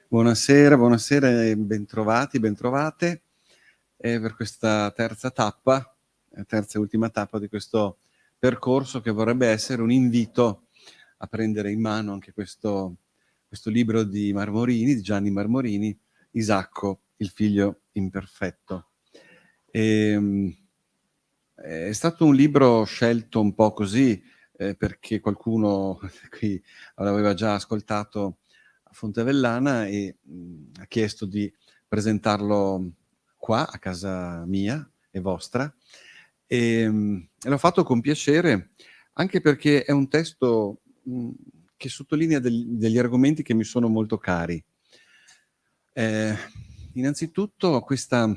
Buonasera, buonasera e bentrovati, bentrovate per questa terza e ultima tappa di questo percorso che vorrebbe essere un invito a prendere in mano anche questo libro di Marmorini, di Gianni Marmorini, Isacco, il figlio imperfetto. È stato un libro scelto un po' così, perché qualcuno qui l'aveva già ascoltato a Fontevellana e ha chiesto di presentarlo qua a casa mia e vostra. E l'ho fatto con piacere, anche perché è un testo che sottolinea degli argomenti che mi sono molto cari. Innanzitutto questa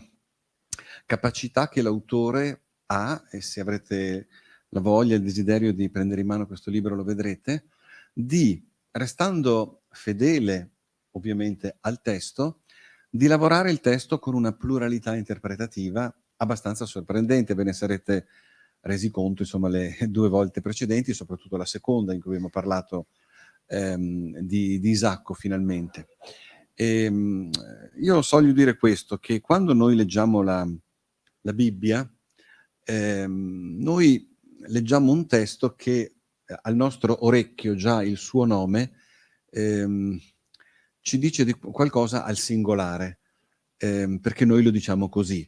capacità che l'autore ha, e se avrete la voglia e il desiderio di prendere in mano questo libro lo vedrete, di, restando fedele ovviamente al testo, di lavorare il testo con una pluralità interpretativa abbastanza sorprendente. Ve ne sarete resi conto, insomma, le 2 volte precedenti, soprattutto la seconda in cui abbiamo parlato di Isacco finalmente. Io soglio dire questo, che quando noi leggiamo la Bibbia, noi leggiamo un testo che al nostro orecchio già il suo nome ci dice di qualcosa al singolare, perché noi lo diciamo così,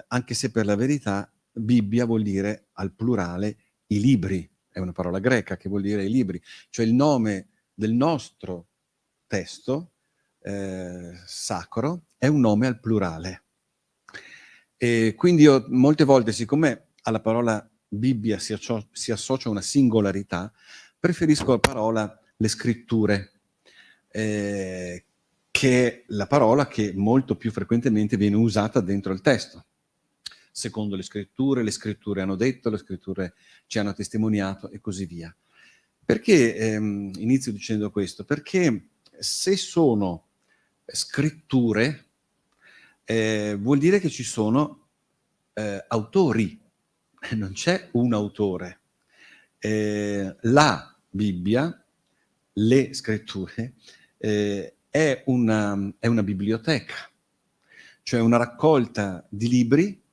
anche se per la verità Bibbia vuol dire al plurale i libri, è una parola greca che vuol dire i libri, cioè il nome del nostro testo sacro è un nome al plurale. E quindi io molte volte, siccome alla parola Bibbia si associa una singolarità, preferisco la parola le scritture, che è la parola che molto più frequentemente viene usata dentro il testo. Secondo le scritture hanno detto, le scritture ci hanno testimoniato e così via. Perché inizio dicendo questo? Perché se sono scritture, vuol dire che ci sono autori, non c'è un autore. La Bibbia, le scritture, è una biblioteca, cioè una raccolta di libri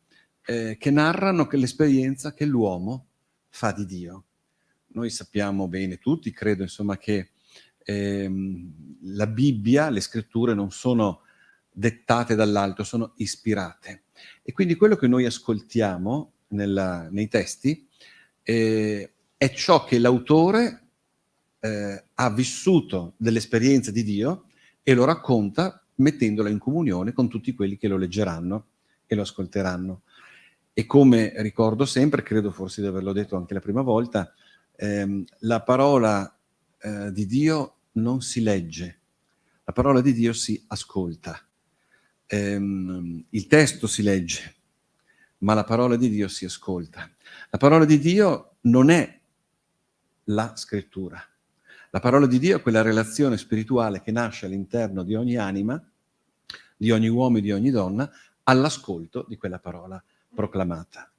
che narrano l'esperienza che l'uomo fa di Dio. Noi sappiamo bene tutti, credo insomma, che la Bibbia, le scritture non sono dettate dall'alto, sono ispirate. E quindi quello che noi ascoltiamo nei testi è ciò che l'autore ha vissuto dell'esperienza di Dio e lo racconta mettendola in comunione con tutti quelli che lo leggeranno e lo ascolteranno. E come ricordo sempre, credo forse di averlo detto anche la prima volta, la parola di Dio non si legge, la parola di Dio si ascolta. Il testo si legge, ma la parola di Dio si ascolta. La parola di Dio non è la scrittura. La parola di Dio è quella relazione spirituale che nasce all'interno di ogni anima, di ogni uomo e di ogni donna, all'ascolto di quella parola proclamata.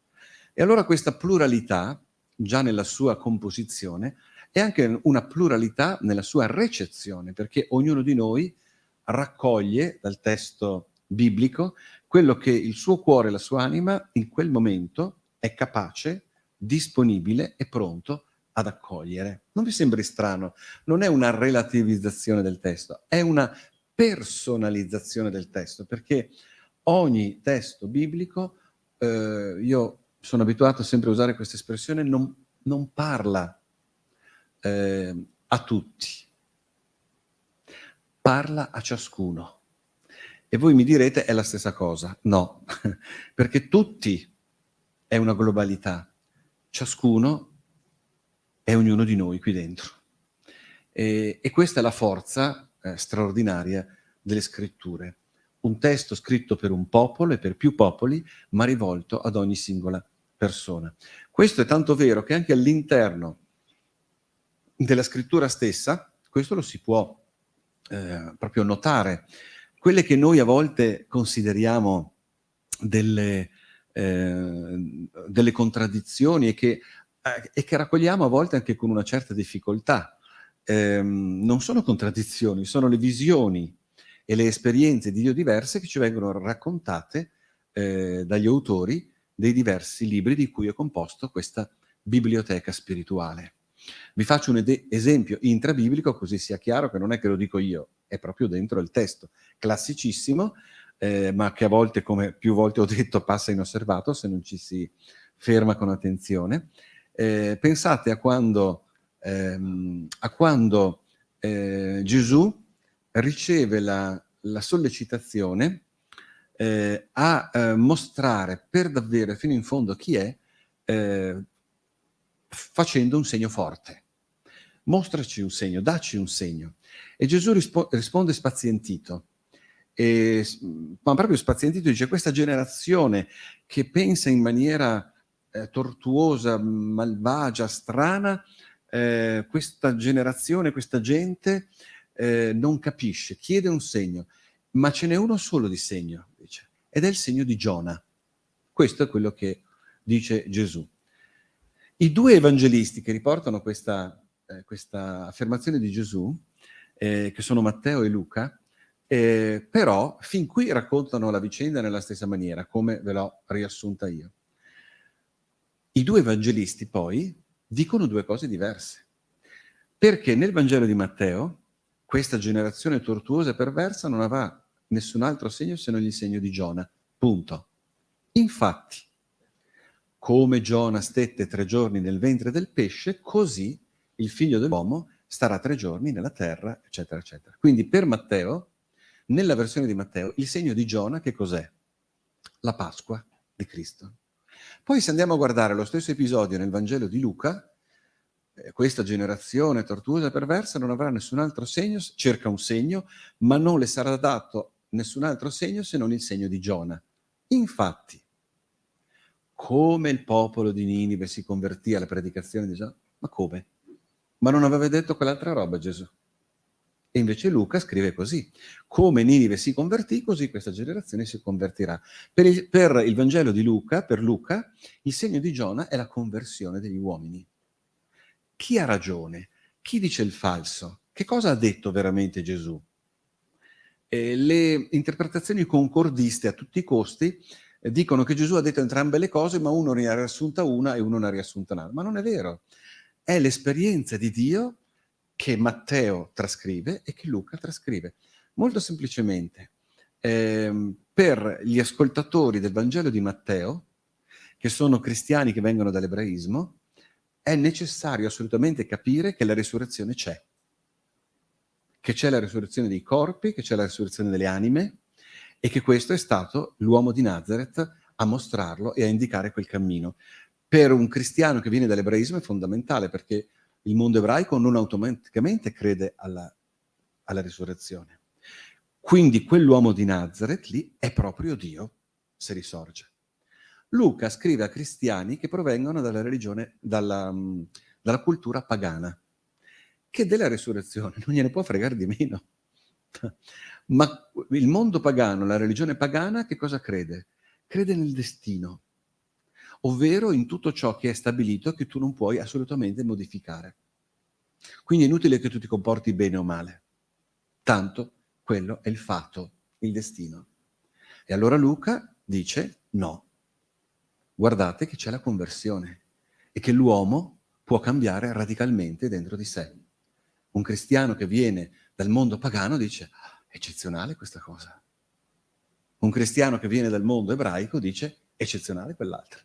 E allora questa pluralità, già nella sua composizione, è anche una pluralità nella sua recezione, perché ognuno di noi raccoglie dal testo biblico quello che il suo cuore e la sua anima in quel momento è capace, disponibile e pronto ad accogliere. Non vi sembri strano? Non è una relativizzazione del testo, è una personalizzazione del testo, perché ogni testo biblico, io sono abituato sempre a usare questa espressione, non parla a tutti, parla a ciascuno. E voi mi direte è la stessa cosa. No, perché tutti è una globalità, ciascuno è ognuno di noi qui dentro. E questa è la forza straordinaria delle scritture. Un testo scritto per un popolo e per più popoli, ma rivolto ad ogni singola persona. Questo è tanto vero che anche all'interno della scrittura stessa, questo lo si può proprio notare. Quelle che noi a volte consideriamo delle contraddizioni e che raccogliamo a volte anche con una certa difficoltà. Non sono contraddizioni, sono le visioni e le esperienze di Dio diverse che ci vengono raccontate dagli autori dei diversi libri di cui è composto questa biblioteca spirituale. Vi faccio un esempio intrabiblico, così sia chiaro che non è che lo dico io, è proprio dentro il testo, classicissimo, ma che a volte, come più volte ho detto, passa inosservato se non ci si ferma con attenzione. Pensate a quando Gesù riceve la sollecitazione a mostrare per davvero fino in fondo chi è, facendo un segno forte. Mostraci un segno, dacci un segno. E Gesù risponde spazientito, ma proprio spazientito, dice: questa generazione che pensa in maniera tortuosa, malvagia, strana, questa generazione, questa gente non capisce, chiede un segno, ma ce n'è uno solo di segno, dice, ed è il segno di Giona. Questo è quello che dice Gesù. I due evangelisti che riportano questa affermazione di Gesù, che sono Matteo e Luca, però fin qui raccontano la vicenda nella stessa maniera, come ve l'ho riassunta io. I due evangelisti poi dicono due cose diverse, perché nel Vangelo di Matteo questa generazione tortuosa e perversa non avrà nessun altro segno se non il segno di Giona, punto. Infatti, come Giona stette 3 giorni nel ventre del pesce, così il figlio dell'uomo starà 3 giorni nella terra, eccetera, eccetera. Quindi per Matteo, nella versione di Matteo, il segno di Giona che cos'è? La Pasqua di Cristo. Poi se andiamo a guardare lo stesso episodio nel Vangelo di Luca, questa generazione tortuosa e perversa non avrà nessun altro segno, cerca un segno, ma non le sarà dato nessun altro segno se non il segno di Giona. Infatti, come il popolo di Ninive si convertì alla predicazione di Giona? Ma come? Ma non aveva detto quell'altra roba Gesù? E invece Luca scrive così: come Ninive si convertì, così questa generazione si convertirà. Per il Vangelo di Luca, per Luca, il segno di Giona è la conversione degli uomini. Chi ha ragione? Chi dice il falso? Che cosa ha detto veramente Gesù? Le interpretazioni concordiste a tutti i costi dicono che Gesù ha detto entrambe le cose, ma uno ne ha riassunta una e uno ne ha riassunta un'altra. Ma non è vero. È l'esperienza di Dio che Matteo trascrive e che Luca trascrive. Molto semplicemente, per gli ascoltatori del Vangelo di Matteo, che sono cristiani che vengono dall'ebraismo, è necessario assolutamente capire che la risurrezione c'è. Che c'è la risurrezione dei corpi, che c'è la risurrezione delle anime e che questo è stato l'uomo di Nazareth a mostrarlo e a indicare quel cammino. Per un cristiano che viene dall'ebraismo è fondamentale, perché il mondo ebraico non automaticamente crede alla risurrezione. Quindi quell'uomo di Nazareth lì è proprio Dio, se risorge. Luca scrive a cristiani che provengono dalla religione, dalla cultura pagana, che della risurrezione non gliene può fregare di meno. Ma il mondo pagano, la religione pagana, che cosa crede? Crede nel destino, ovvero in tutto ciò che è stabilito che tu non puoi assolutamente modificare. Quindi è inutile che tu ti comporti bene o male, tanto quello è il fatto, il destino. E allora Luca dice no, guardate che c'è la conversione e che l'uomo può cambiare radicalmente dentro di sé. Un cristiano che viene dal mondo pagano dice eccezionale questa cosa. Un cristiano che viene dal mondo ebraico dice eccezionale quell'altra.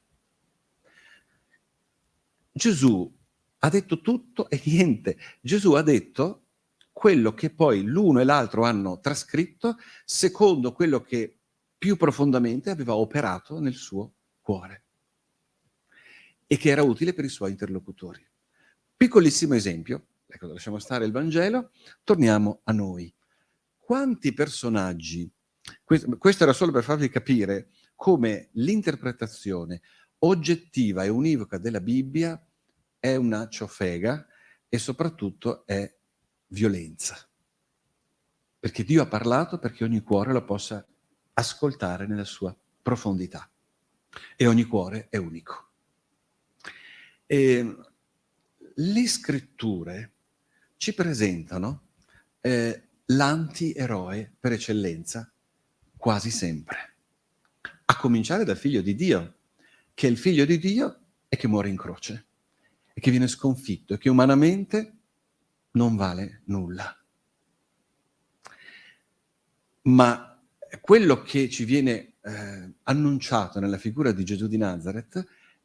Gesù ha detto tutto e niente. Gesù ha detto quello che poi l'uno e l'altro hanno trascritto secondo quello che più profondamente aveva operato nel suo cuore e che era utile per i suoi interlocutori. Piccolissimo esempio, ecco, lasciamo stare il Vangelo, torniamo a noi. Quanti personaggi, questo era solo per farvi capire come l'interpretazione oggettiva e univoca della Bibbia è una ciofega e soprattutto è violenza. Perché Dio ha parlato perché ogni cuore lo possa ascoltare nella sua profondità. E ogni cuore è unico. Le scritture ci presentano l'antieroe per eccellenza quasi sempre. A cominciare dal Figlio di Dio, che è il Figlio di Dio e che muore in croce, e che viene sconfitto, e che umanamente non vale nulla. Ma quello che ci viene annunciato nella figura di Gesù di Nazareth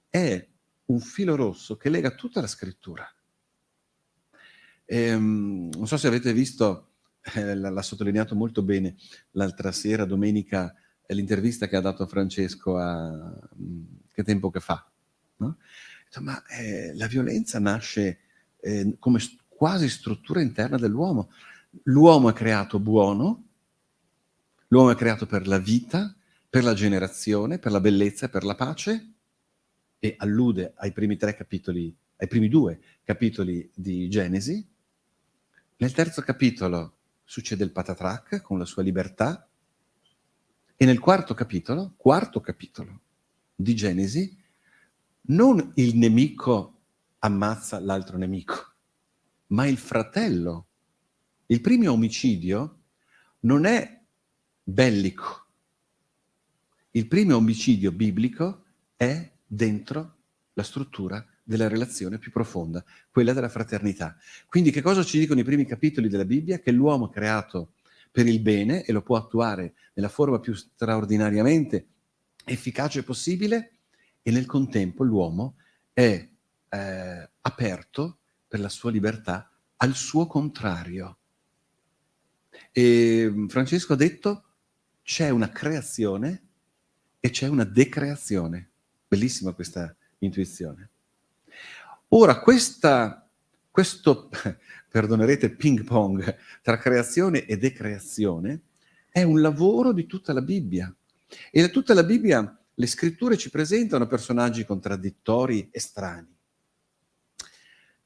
è un filo rosso che lega tutta la scrittura. Non so se avete visto, l'ha sottolineato molto bene l'altra sera, domenica, l'intervista che ha dato Francesco che tempo che fa, no? Ma la violenza nasce come quasi struttura interna dell'uomo. L'uomo è creato buono, l'uomo è creato per la vita, per la generazione, per la bellezza e per la pace, e allude ai primi 3 capitoli, ai primi 2 capitoli di Genesi. Nel terzo capitolo succede il patatrac con la sua libertà, e nel quarto capitolo di Genesi, non il nemico ammazza l'altro nemico, ma il fratello. Il primo omicidio non è bellico. Il primo omicidio biblico è dentro la struttura della relazione più profonda, quella della fraternità. Quindi che cosa ci dicono i primi capitoli della Bibbia? Che l'uomo è creato per il bene e lo può attuare nella forma più straordinariamente efficace possibile, e nel contempo l'uomo è aperto per la sua libertà al suo contrario. E Francesco ha detto: c'è una creazione e c'è una decreazione. Bellissima questa intuizione. Ora, questo, perdonerete, ping pong tra creazione e decreazione è un lavoro di tutta la Bibbia. E da tutta la Bibbia le scritture ci presentano personaggi contraddittori e strani.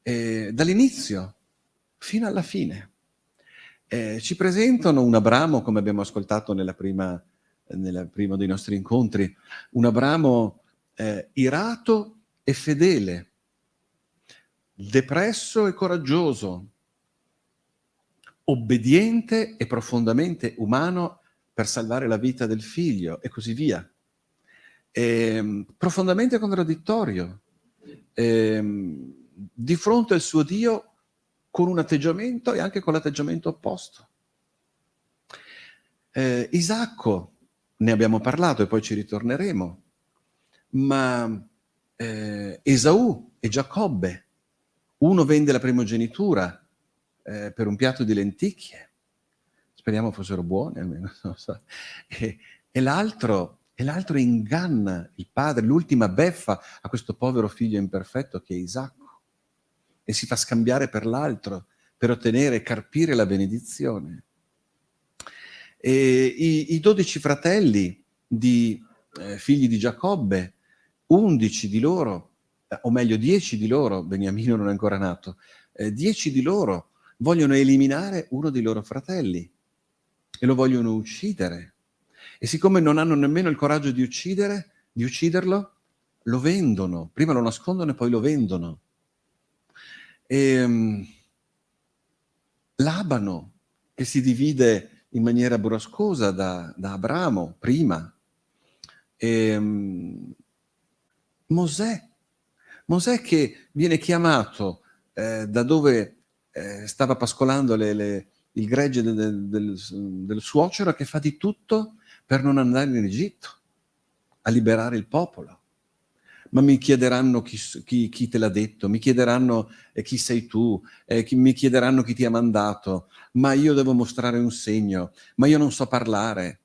Dall'inizio fino alla fine. Ci presentano un Abramo, come abbiamo ascoltato nel primo dei nostri incontri, un Abramo irato e fedele, depresso e coraggioso, obbediente e profondamente umano per salvare la vita del figlio, e così via. Profondamente contraddittorio, di fronte al suo Dio con un atteggiamento e anche con l'atteggiamento opposto. Isacco, ne abbiamo parlato e poi ci ritorneremo, ma Esaù e Giacobbe, uno vende la primogenitura per un piatto di lenticchie, speriamo fossero buone almeno, non so. E l'altro inganna il padre, l'ultima beffa a questo povero figlio imperfetto che è Isacco, e si fa scambiare per l'altro per ottenere e carpire la benedizione. E i 12 fratelli figli di Giacobbe, 11 di loro, o meglio 10 di loro, Beniamino non è ancora nato, 10 di loro vogliono eliminare uno dei loro fratelli e lo vogliono uccidere. E siccome non hanno nemmeno il coraggio di ucciderlo, lo vendono. Prima lo nascondono e poi lo vendono. Labano, che si divide in maniera burrascosa da Abramo prima. Mosè che viene chiamato da dove stava pascolando il gregge del suocero, che fa di tutto per non andare in Egitto a liberare il popolo. Ma mi chiederanno chi te l'ha detto, mi chiederanno chi sei tu, mi chiederanno chi ti ha mandato, ma io devo mostrare un segno, ma io non so parlare.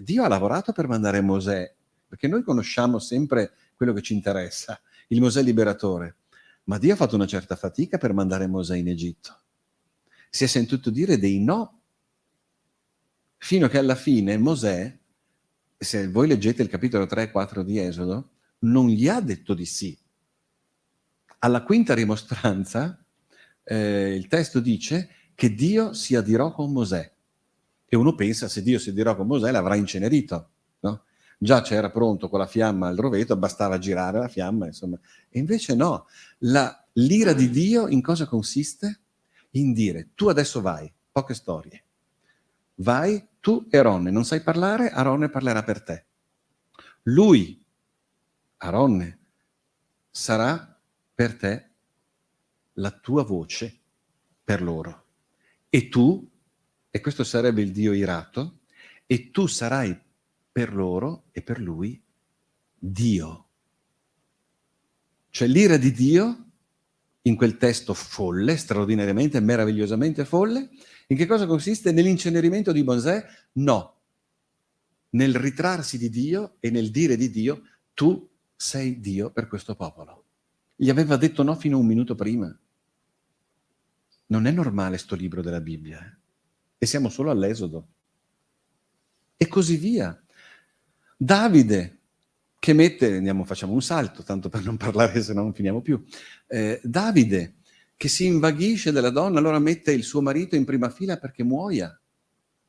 Dio ha lavorato per mandare Mosè, perché noi conosciamo sempre quello che ci interessa, il Mosè liberatore, ma Dio ha fatto una certa fatica per mandare Mosè in Egitto. Si è sentito dire dei no, fino a che alla fine Mosè, se voi leggete il capitolo 3 e 4 di Esodo, non gli ha detto di sì. Alla quinta rimostranza, il testo dice che Dio si adirò con Mosè. E uno pensa, se Dio si adirò con Mosè, l'avrà incenerito, no? Già c'era pronto con la fiamma al roveto, bastava girare la fiamma, insomma. E invece no. L'ira di Dio in cosa consiste? In dire: tu adesso vai, poche storie. Vai, tu e Aronne, non sai parlare, Aronne parlerà per te. Lui, Aronne, sarà per te la tua voce per loro. E tu, e questo sarebbe il Dio irato, e tu sarai per loro e per lui Dio. Cioè l'ira di Dio, in quel testo folle, straordinariamente, meravigliosamente folle, in che cosa consiste? Nell'incenerimento di Mosè? No. Nel ritrarsi di Dio e nel dire di Dio, tu sei Dio per questo popolo. Gli aveva detto no fino a un minuto prima. Non è normale sto libro della Bibbia, e siamo solo all'Esodo. E così via. Davide, che mette, facciamo un salto, tanto per non parlare, se no non finiamo più. Davide, che si invaghisce della donna, allora mette il suo marito in prima fila perché muoia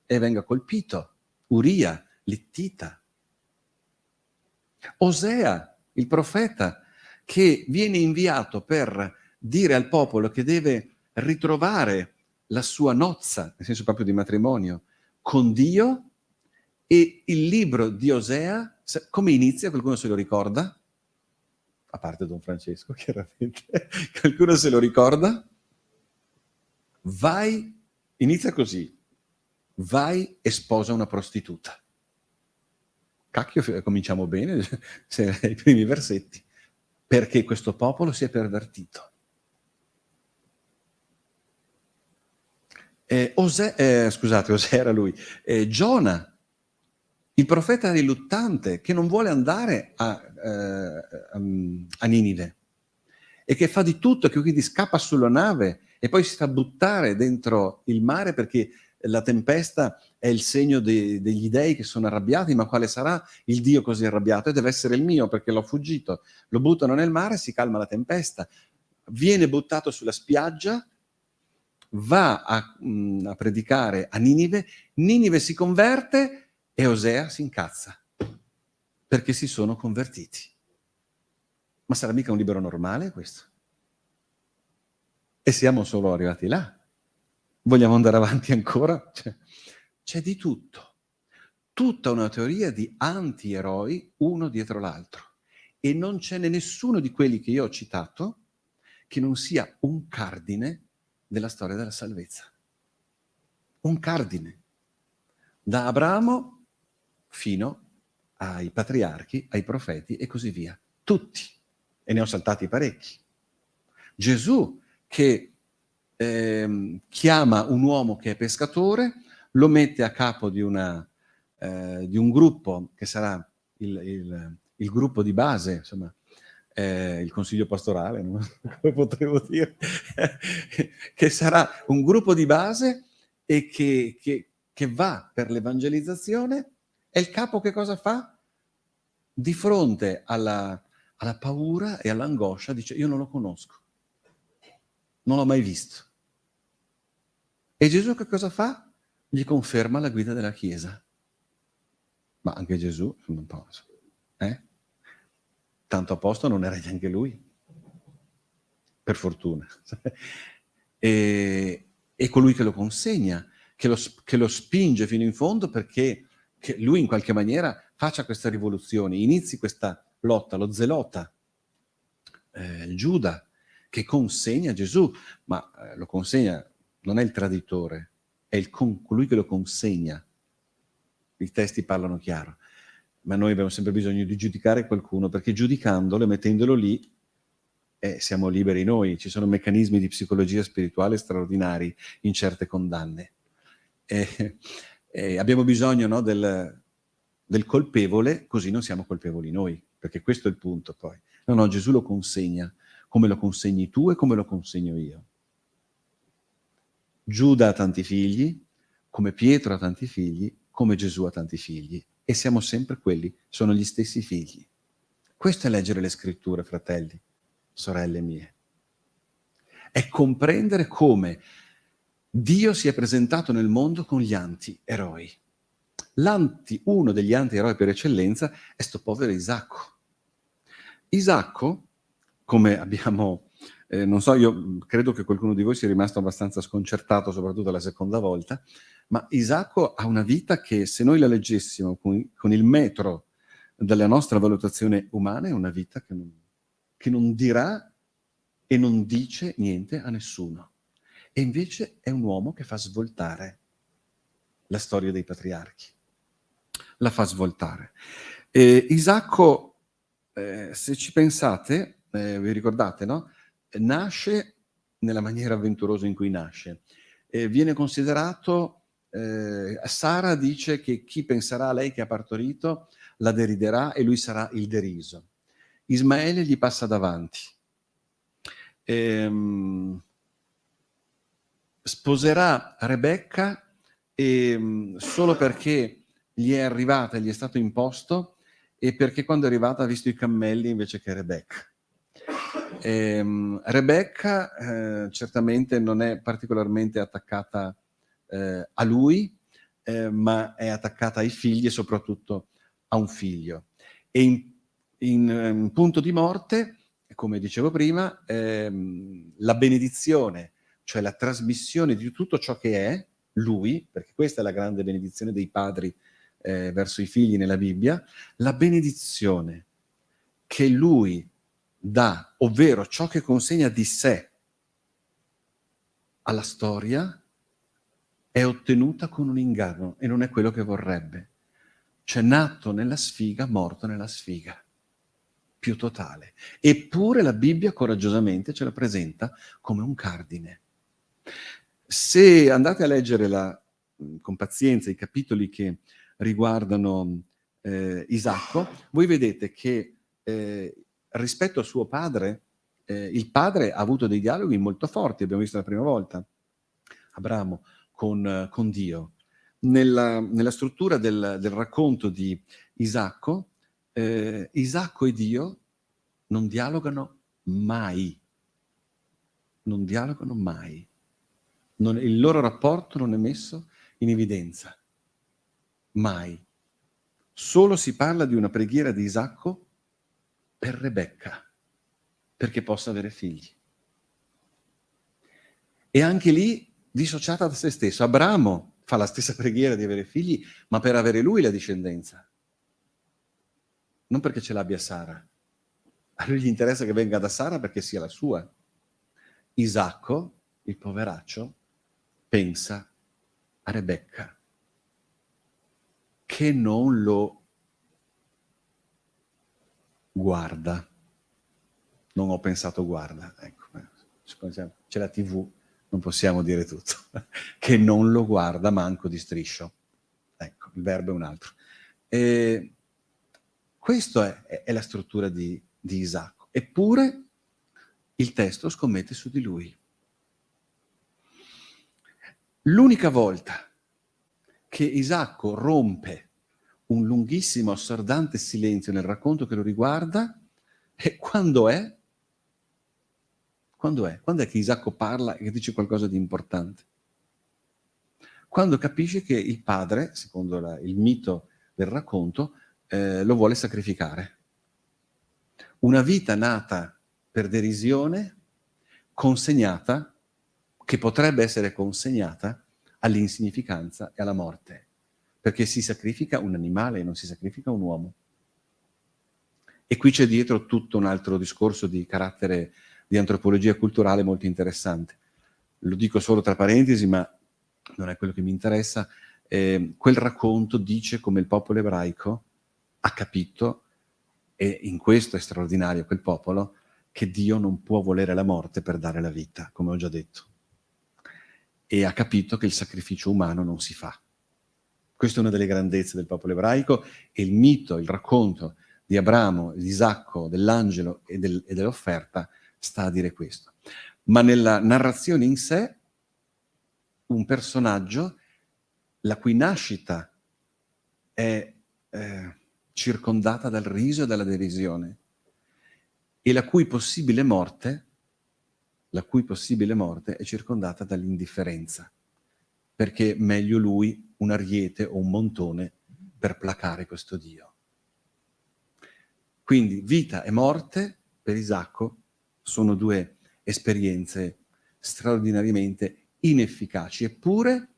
e venga colpito. Uria, Littita. Osea, il profeta, che viene inviato per dire al popolo che deve ritrovare la sua nozza, nel senso proprio di matrimonio, con Dio. E il libro di Osea, come inizia? Qualcuno se lo ricorda? A parte Don Francesco, chiaramente. Qualcuno se lo ricorda? Vai, inizia così. Vai e sposa una prostituta. Cacchio, cominciamo bene, i primi versetti. Perché questo popolo si è pervertito. Osea era lui. Giona, il profeta riluttante, che non vuole andare a Ninive e che fa di tutto, che quindi scappa sulla nave e poi si fa buttare dentro il mare perché la tempesta è il segno degli dei che sono arrabbiati, ma quale sarà il Dio così arrabbiato? E deve essere il mio perché l'ho fuggito. Lo buttano nel mare, si calma la tempesta, viene buttato sulla spiaggia, va a predicare a Ninive, Ninive si converte e Osea si incazza perché si sono convertiti. Ma sarà mica un libro normale questo? E siamo solo arrivati là. Vogliamo andare avanti ancora? C'è di tutto. Tutta una teoria di anti-eroi uno dietro l'altro. E non ce n'è nessuno di quelli che io ho citato che non sia un cardine della storia della salvezza. Un cardine. Da Abramo fino ai patriarchi, ai profeti e così via. Tutti. E ne ho saltati parecchi. Gesù che chiama un uomo che è pescatore, lo mette a capo di un gruppo che sarà il gruppo di base, insomma, il consiglio pastorale, non come potremmo dire, che sarà un gruppo di base e che va per l'evangelizzazione. E il capo che cosa fa? Di fronte alla paura e all'angoscia dice: io non lo conosco, non l'ho mai visto. E Gesù che cosa fa? Gli conferma la guida della Chiesa. Ma anche Gesù, un po', tanto a posto non era neanche lui, per fortuna. E colui che lo consegna, che lo spinge fino in fondo perché che lui in qualche maniera faccia questa rivoluzione, inizi questa lotta, lo zelota, Giuda, che consegna Gesù, ma lo consegna, non è il traditore, è colui che lo consegna. I testi parlano chiaro, ma noi abbiamo sempre bisogno di giudicare qualcuno, perché giudicandolo e mettendolo lì, siamo liberi noi. Ci sono meccanismi di psicologia spirituale straordinari in certe condanne. Abbiamo bisogno, no, del colpevole, così non siamo colpevoli noi, perché questo è il punto poi. No, Gesù lo consegna, come lo consegni tu e come lo consegno io. Giuda ha tanti figli, come Pietro ha tanti figli, come Gesù ha tanti figli, e siamo sempre quelli, sono gli stessi figli. Questo è leggere le scritture, fratelli, sorelle mie. È comprendere come Dio si è presentato nel mondo con gli anti-eroi. Uno degli anti-eroi per eccellenza è sto povero Isacco. Isacco, come abbiamo Non so, io credo che qualcuno di voi sia rimasto abbastanza sconcertato, soprattutto la seconda volta, ma Isacco ha una vita che, se noi la leggessimo con il metro della nostra valutazione umana, è una vita che non dirà e non dice niente a nessuno. E invece è un uomo che fa svoltare la storia dei patriarchi. La fa svoltare. Isacco, se ci pensate, vi ricordate, no? Nasce nella maniera avventurosa in cui nasce. Viene considerato, Sara dice che chi penserà a lei che ha partorito la deriderà e lui sarà il deriso. Ismaele gli passa davanti. Sposerà Rebecca solo perché gli è arrivata, gli è stato imposto, e perché quando è arrivata ha visto i cammelli invece che Rebecca. Rebecca certamente non è particolarmente attaccata a lui, ma è attaccata ai figli e soprattutto a un figlio. E in punto di morte, come dicevo prima, la benedizione, cioè la trasmissione di tutto ciò che è lui, perché questa è la grande benedizione dei padri verso i figli nella Bibbia, la benedizione che lui dà, ovvero ciò che consegna di sé alla storia, è ottenuta con un inganno e non è quello che vorrebbe. Cioè, nato nella sfiga, morto nella sfiga più totale. Eppure la Bibbia coraggiosamente ce la presenta come un cardine. Se andate a leggere con pazienza i capitoli che riguardano Isacco, voi vedete che rispetto a suo padre, il padre ha avuto dei dialoghi molto forti, abbiamo visto la prima volta, Abramo con Dio. Nella struttura del racconto di Isacco, Isacco e Dio non dialogano mai. Non dialogano mai. Il loro rapporto non è messo in evidenza. Mai. Solo si parla di una preghiera di Isacco per Rebecca, perché possa avere figli. E anche lì dissociata da se stesso. Abramo fa la stessa preghiera di avere figli, ma per avere lui la discendenza. Non perché ce l'abbia Sara. A lui gli interessa che venga da Sara perché sia la sua. Isacco, il poveraccio, pensa a Rebecca, che non lo guarda. Non ho pensato guarda, ecco, c'è la TV, non possiamo dire tutto, che non lo guarda manco di striscio. Ecco, il verbo è un altro. Questa è la struttura di Isacco. Eppure il testo scommette su di lui. L'unica volta che Isacco rompe un lunghissimo, assordante silenzio nel racconto che lo riguarda è quando è? Quando è? Quando è che Isacco parla e che dice qualcosa di importante? Quando capisce che il padre, secondo il mito del racconto, lo vuole sacrificare. Una vita nata per derisione, consegnata, che potrebbe essere consegnata all'insignificanza e alla morte, perché si sacrifica un animale e non si sacrifica un uomo. E qui c'è dietro tutto un altro discorso di carattere di antropologia culturale molto interessante. Lo dico solo tra parentesi, ma non è quello che mi interessa. Quel racconto dice come il popolo ebraico ha capito, e in questo è straordinario quel popolo, che Dio non può volere la morte per dare la vita, come ho già detto. E ha capito che il sacrificio umano non si fa. Questa è una delle grandezze del popolo ebraico, e il mito, il racconto di Abramo, di Isacco, dell'angelo e dell'offerta sta a dire questo. Ma nella narrazione in sé, un personaggio la cui nascita è circondata dal riso e dalla derisione, e la cui possibile morte è circondata dall'indifferenza, perché meglio lui un ariete o un montone per placare questo Dio. Quindi vita e morte per Isacco sono due esperienze straordinariamente inefficaci, eppure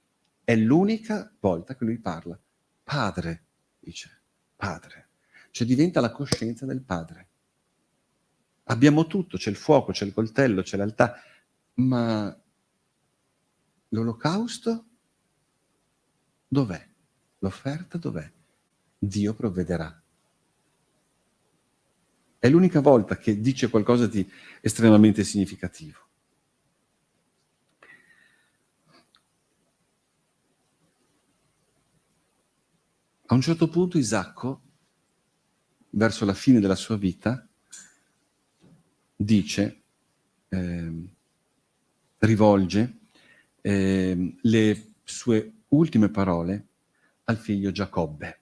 è l'unica volta che lui parla. Padre, dice, Padre. Cioè diventa la coscienza del Padre. Abbiamo tutto, c'è il fuoco, c'è il coltello, c'è l'altare, ma l'olocausto dov'è? L'offerta dov'è? Dio provvederà. È l'unica volta che dice qualcosa di estremamente significativo. A un certo punto Isacco, verso la fine della sua vita, dice, rivolge le sue ultime parole al figlio Giacobbe,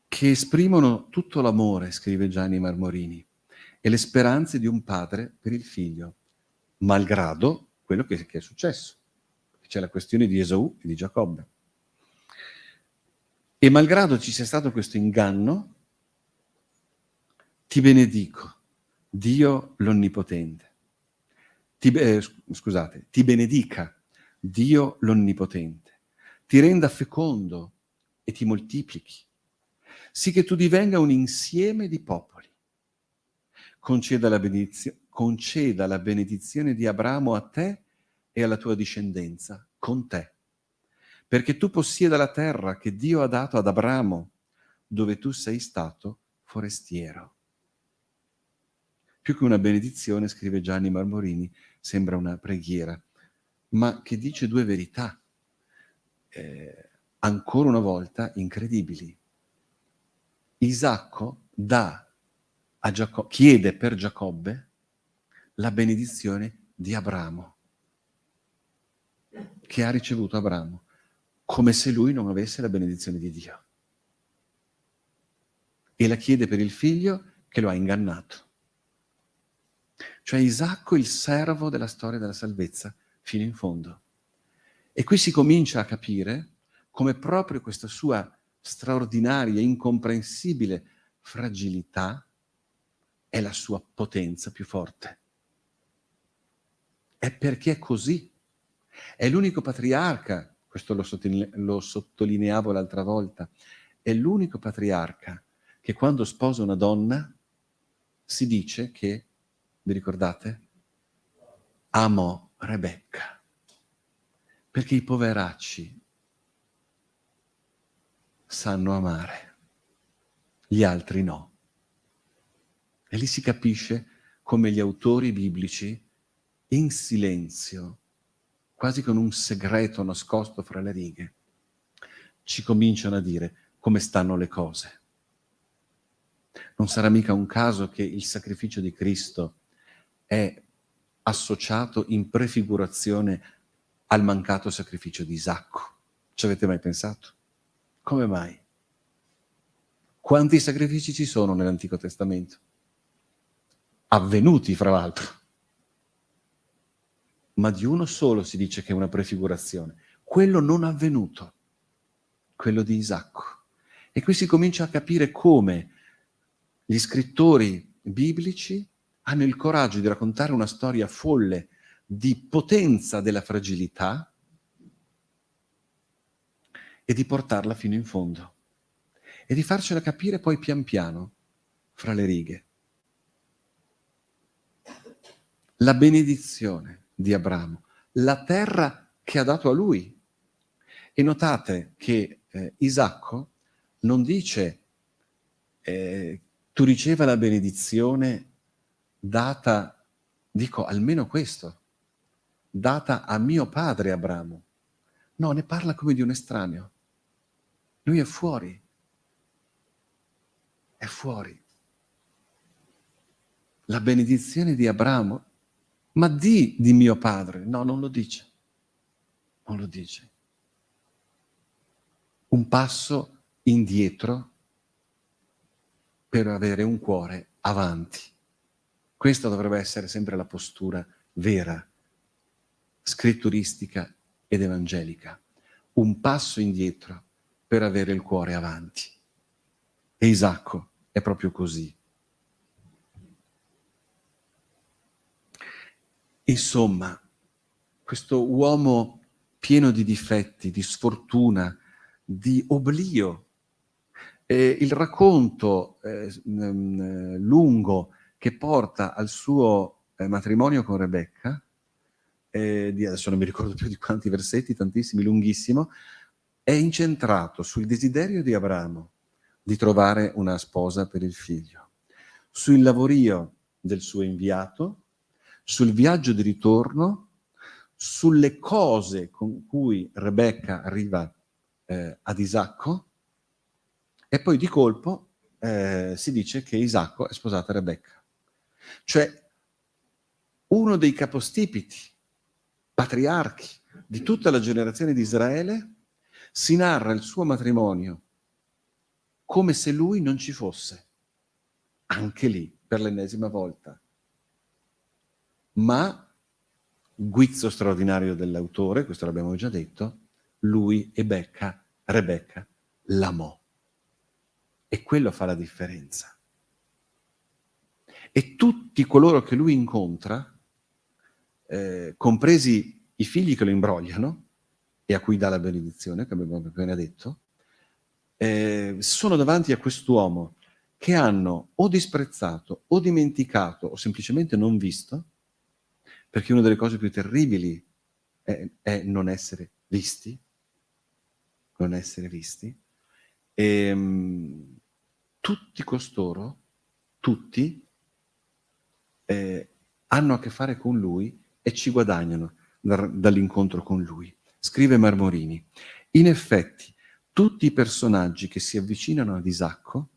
che esprimono tutto l'amore, scrive Gianni Marmorini, e le speranze di un padre per il figlio, malgrado quello che è successo. C'è la questione di Esaù e di Giacobbe. E malgrado ci sia stato questo inganno, ti benedico, Dio l'Onnipotente. Ti benedica, Dio l'Onnipotente. Ti renda fecondo e ti moltiplichi, sì che tu divenga un insieme di popoli. Conceda la benedizione di Abramo a te e alla tua discendenza, con te, perché tu possieda la terra che Dio ha dato ad Abramo, dove tu sei stato forestiero. Più che una benedizione, scrive Gianni Marmorini, sembra una preghiera, ma che dice due verità, ancora una volta incredibili. Isacco chiede per Giacobbe la benedizione di Abramo, che ha ricevuto Abramo, come se lui non avesse la benedizione di Dio. E la chiede per il figlio che lo ha ingannato. Cioè Isacco il servo della storia della salvezza fino in fondo. E qui si comincia a capire come proprio questa sua straordinaria, incomprensibile fragilità è la sua potenza più forte. È perché è così. È l'unico patriarca, questo lo sottolineavo l'altra volta, è l'unico patriarca che quando sposa una donna si dice che, vi ricordate? Amò Rebecca. Perché i poveracci sanno amare, gli altri no. E lì si capisce come gli autori biblici, in silenzio, quasi con un segreto nascosto fra le righe, ci cominciano a dire come stanno le cose. Non sarà mica un caso che il sacrificio di Cristo è associato in prefigurazione al mancato sacrificio di Isacco. Ci avete mai pensato? Come mai? Quanti sacrifici ci sono nell'Antico Testamento? Avvenuti, fra l'altro. Ma di uno solo si dice che è una prefigurazione. Quello non avvenuto, quello di Isacco. E qui si comincia a capire come gli scrittori biblici hanno il coraggio di raccontare una storia folle di potenza della fragilità e di portarla fino in fondo e di farcela capire poi pian piano fra le righe. La benedizione di Abramo, la terra che ha dato a lui. E notate che Isacco non dice tu riceva la benedizione data, dico almeno questo, data a mio padre Abramo. No, ne parla come di un estraneo. Lui è fuori. È fuori. La benedizione di Abramo, ma di mio padre. No, non lo dice. Non lo dice. Un passo indietro per avere un cuore avanti. Questa dovrebbe essere sempre la postura vera, scritturistica ed evangelica. Un passo indietro per avere il cuore avanti. E Isacco è proprio così. Insomma, questo uomo pieno di difetti, di sfortuna, di oblio. Il racconto lungo che porta al suo matrimonio con Rebecca, adesso non mi ricordo più di quanti versetti, tantissimi, lunghissimo, è incentrato sul desiderio di Abramo di trovare una sposa per il figlio, sul lavorio del suo inviato, sul viaggio di ritorno, sulle cose con cui Rebecca arriva ad Isacco, e poi di colpo si dice che Isacco è sposata Rebecca. Cioè, uno dei capostipiti, patriarchi di tutta la generazione di Israele, si narra il suo matrimonio come se lui non ci fosse, anche lì, per l'ennesima volta. Ma, guizzo straordinario dell'autore, questo l'abbiamo già detto, lui e Rebecca l'amò. E quello fa la differenza. E tutti coloro che lui incontra, compresi i figli che lo imbrogliano, e a cui dà la benedizione, che abbiamo appena detto, sono davanti a quest'uomo che hanno o disprezzato, o dimenticato, o semplicemente non visto, perché una delle cose più terribili è non essere visti, non essere visti. Tutti costoro, tutti, hanno a che fare con lui e ci guadagnano dall'incontro con lui. Scrive Marmorini: in effetti, tutti i personaggi che si avvicinano ad Isacco,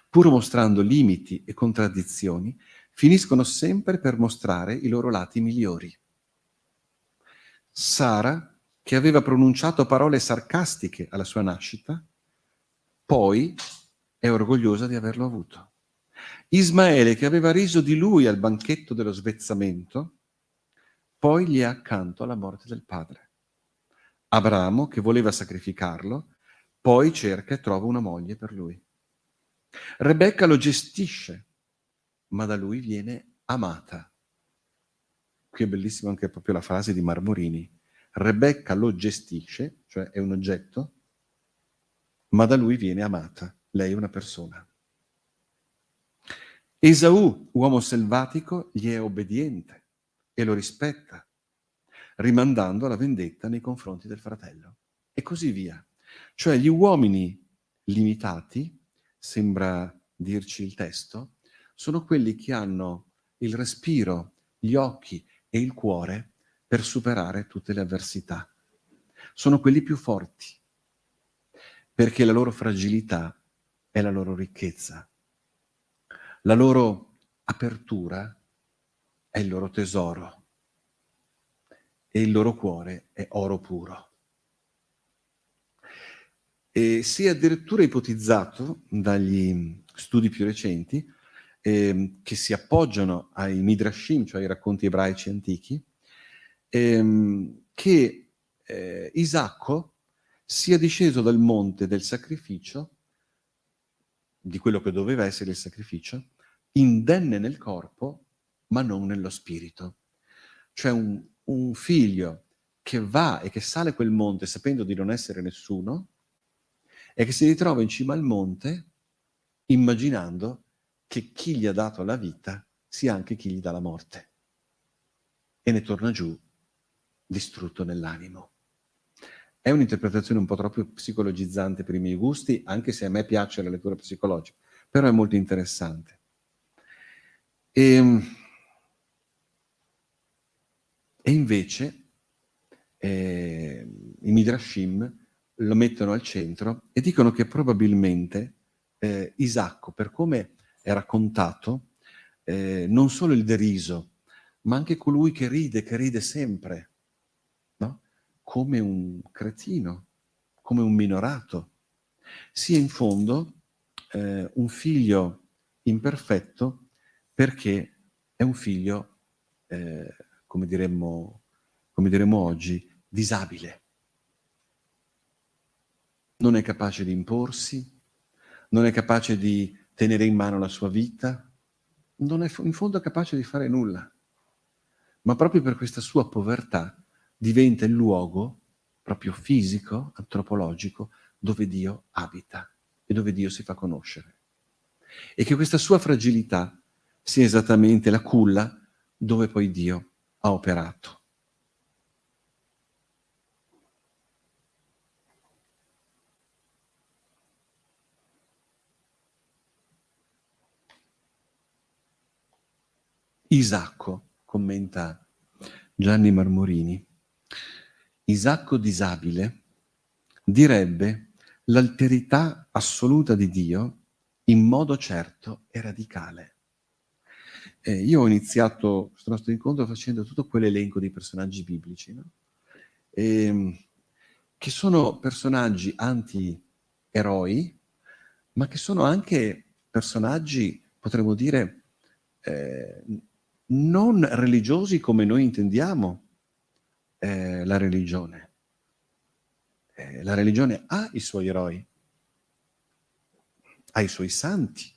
pur mostrando limiti e contraddizioni, finiscono sempre per mostrare i loro lati migliori. Sara, che aveva pronunciato parole sarcastiche alla sua nascita, poi è orgogliosa di averlo avuto. Ismaele, che aveva riso di lui al banchetto dello svezzamento, poi gli è accanto alla morte del padre. Abramo, che voleva sacrificarlo, poi cerca e trova una moglie per lui. Rebecca lo gestisce, ma da lui viene amata. Qui è bellissima anche proprio la frase di Marmorini. Rebecca lo gestisce, cioè è un oggetto, ma da lui viene amata. Lei è una persona. Esaù, uomo selvatico, gli è obbediente e lo rispetta, rimandando la vendetta nei confronti del fratello. E così via. Cioè gli uomini limitati, sembra dirci il testo, sono quelli che hanno il respiro, gli occhi e il cuore per superare tutte le avversità. Sono quelli più forti, perché la loro fragilità è la loro ricchezza. La loro apertura è il loro tesoro e il loro cuore è oro puro. E si è addirittura ipotizzato dagli studi più recenti che si appoggiano ai midrashim, cioè ai racconti ebraici antichi, che Isacco sia disceso dal monte del sacrificio, di quello che doveva essere il sacrificio, indenne nel corpo, ma non nello spirito. Cioè un figlio che va e che sale quel monte sapendo di non essere nessuno e che si ritrova in cima al monte immaginando che chi gli ha dato la vita sia anche chi gli dà la morte. E ne torna giù distrutto nell'animo. È un'interpretazione un po' troppo psicologizzante per i miei gusti, anche se a me piace la lettura psicologica, però è molto interessante. E invece i Midrashim lo mettono al centro e dicono che probabilmente Isacco, per come è raccontato, non solo il deriso, ma anche colui che ride sempre, no? Come un cretino, come un minorato, sia in fondo un figlio imperfetto perché è un figlio, come diremmo oggi, disabile. Non è capace di imporsi, non è capace di tenere in mano la sua vita, non è in fondo capace di fare nulla. ma proprio per questa sua povertà diventa il luogo proprio fisico, antropologico, dove Dio abita e dove Dio si fa conoscere. E che questa sua fragilità sia esattamente la culla dove poi Dio ha operato. Isacco, commenta Gianni Marmorini, Isacco disabile direbbe l'alterità assoluta di Dio in modo certo e radicale. Io ho iniziato questo nostro incontro facendo tutto quell'elenco di personaggi biblici, no? Che sono personaggi anti-eroi, ma che sono anche personaggi, potremmo dire, non religiosi come noi intendiamo la religione. La religione ha i suoi eroi, ha i suoi santi,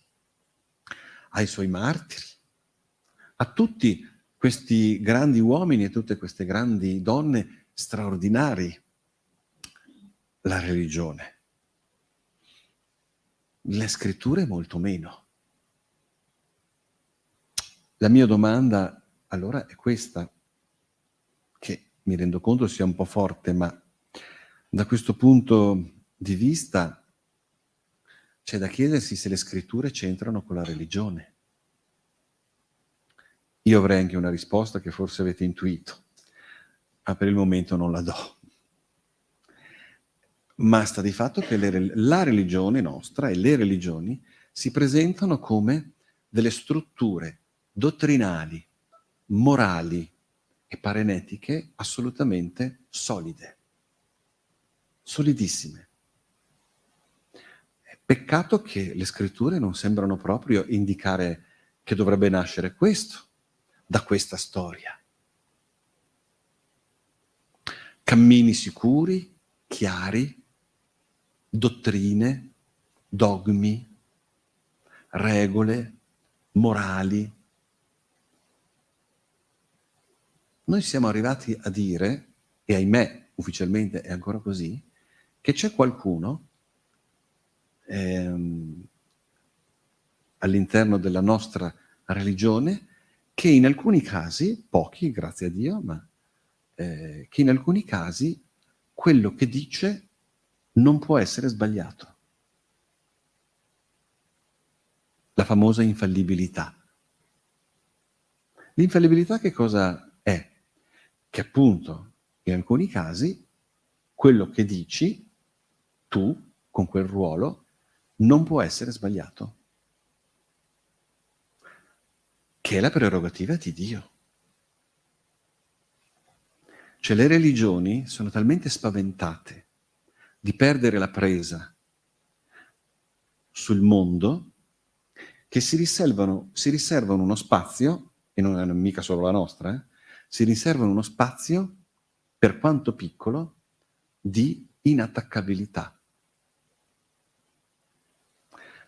ha i suoi martiri, ha tutti questi grandi uomini e tutte queste grandi donne straordinari. La religione. Le scritture molto meno. La mia domanda allora è questa, che mi rendo conto sia un po' forte, ma da questo punto di vista c'è da chiedersi se le scritture c'entrano con la religione. Io avrei anche una risposta che forse avete intuito, ma per il momento non la do. Ma sta di fatto che la religione nostra e le religioni si presentano come delle strutture dottrinali, morali e parenetiche assolutamente solide, solidissime. Peccato che le scritture non sembrano proprio indicare che dovrebbe nascere questo da questa storia. Cammini sicuri, chiari, dottrine, dogmi, regole, morali. Noi siamo arrivati a dire, e ahimè ufficialmente è ancora così, che c'è qualcuno all'interno della nostra religione che in alcuni casi, pochi grazie a Dio, ma che in alcuni casi quello che dice non può essere sbagliato. La famosa infallibilità. L'infallibilità che cosa è? Che appunto in alcuni casi quello che dici tu con quel ruolo non può essere sbagliato, che è la prerogativa di Dio. Cioè le religioni sono talmente spaventate di perdere la presa sul mondo che si riservano uno spazio, e non è mica solo la nostra, si riservano uno spazio, per quanto piccolo, di inattaccabilità.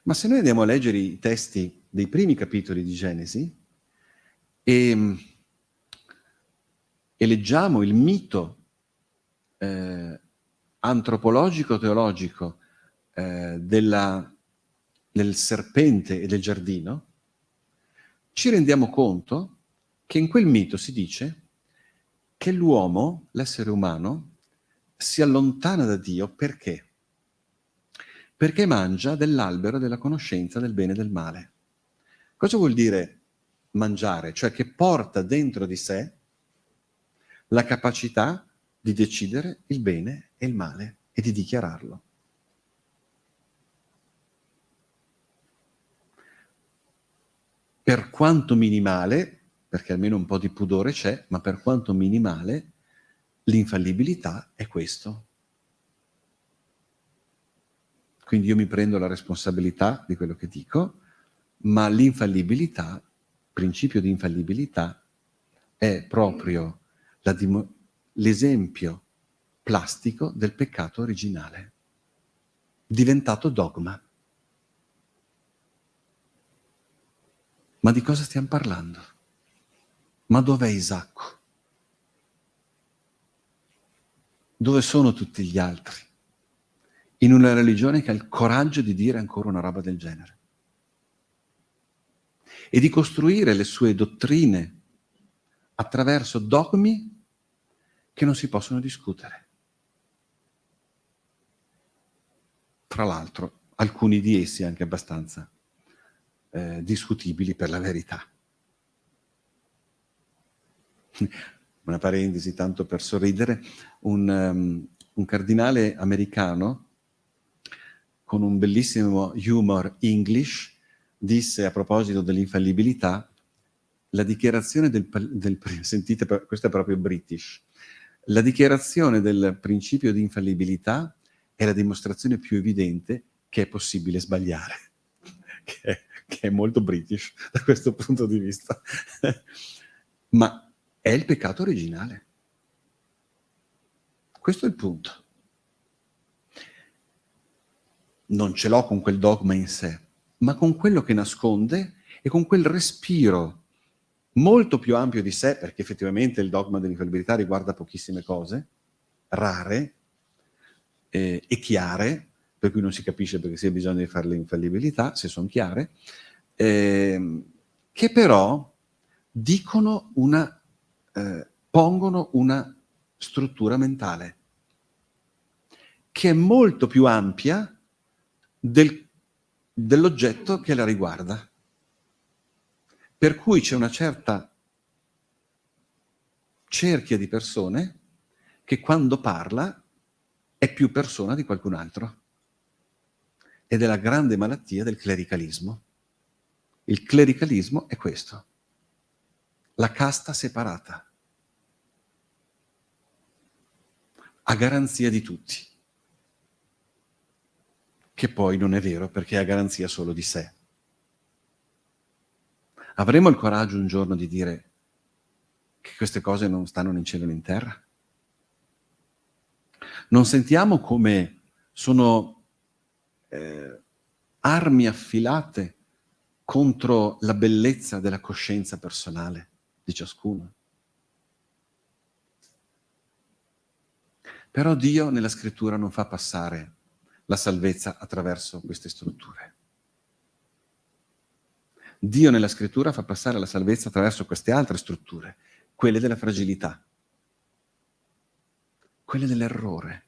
Ma se noi andiamo a leggere i testi dei primi capitoli di Genesi e leggiamo il mito antropologico-teologico del serpente e del giardino, ci rendiamo conto che in quel mito si dice che l'uomo, l'essere umano, si allontana da Dio perché? Perché mangia dell'albero della conoscenza del bene e del male. Cosa vuol dire mangiare? Cioè che porta dentro di sé la capacità di decidere il bene e il male e di dichiararlo. Per quanto minimale, perché almeno un po' di pudore c'è, ma per quanto minimale, l'infallibilità è questo. Quindi io mi prendo la responsabilità di quello che dico, ma l'infallibilità, il principio di infallibilità, è proprio l'esempio plastico del peccato originale, diventato dogma. Ma di cosa stiamo parlando? Ma dov'è Isacco? Dove sono tutti gli altri? In una religione che ha il coraggio di dire ancora una roba del genere e di costruire le sue dottrine attraverso dogmi che non si possono discutere. Tra l'altro, alcuni di essi anche abbastanza discutibili per la verità. Una parentesi, tanto per sorridere, un cardinale americano con un bellissimo humor English disse a proposito dell'infallibilità, la dichiarazione sentite, questo è proprio British, la dichiarazione del principio di infallibilità è la dimostrazione più evidente che è possibile sbagliare, che è molto British da questo punto di vista. Ma è il peccato originale. Questo è il punto. Non ce l'ho con quel dogma in sé, ma con quello che nasconde e con quel respiro molto più ampio di sé, perché effettivamente il dogma dell'infallibilità riguarda pochissime cose, rare e chiare, per cui non si capisce perché sia bisogno di fare l'infallibilità, se sono chiare, che però dicono pongono una struttura mentale che è molto più ampia dell'oggetto che la riguarda. Per cui c'è una certa cerchia di persone che quando parla è più persona di qualcun altro. Ed è la grande malattia del clericalismo. Il clericalismo è questo, la casta separata, a garanzia di tutti, che poi non è vero perché è a garanzia solo di sé. Avremo il coraggio un giorno di dire che queste cose non stanno né in cielo né in terra? Non sentiamo come sono armi affilate contro la bellezza della coscienza personale di ciascuno? Però Dio nella scrittura non fa passare la salvezza attraverso queste strutture. Dio nella scrittura fa passare la salvezza attraverso queste altre strutture, quelle della fragilità, quelle dell'errore,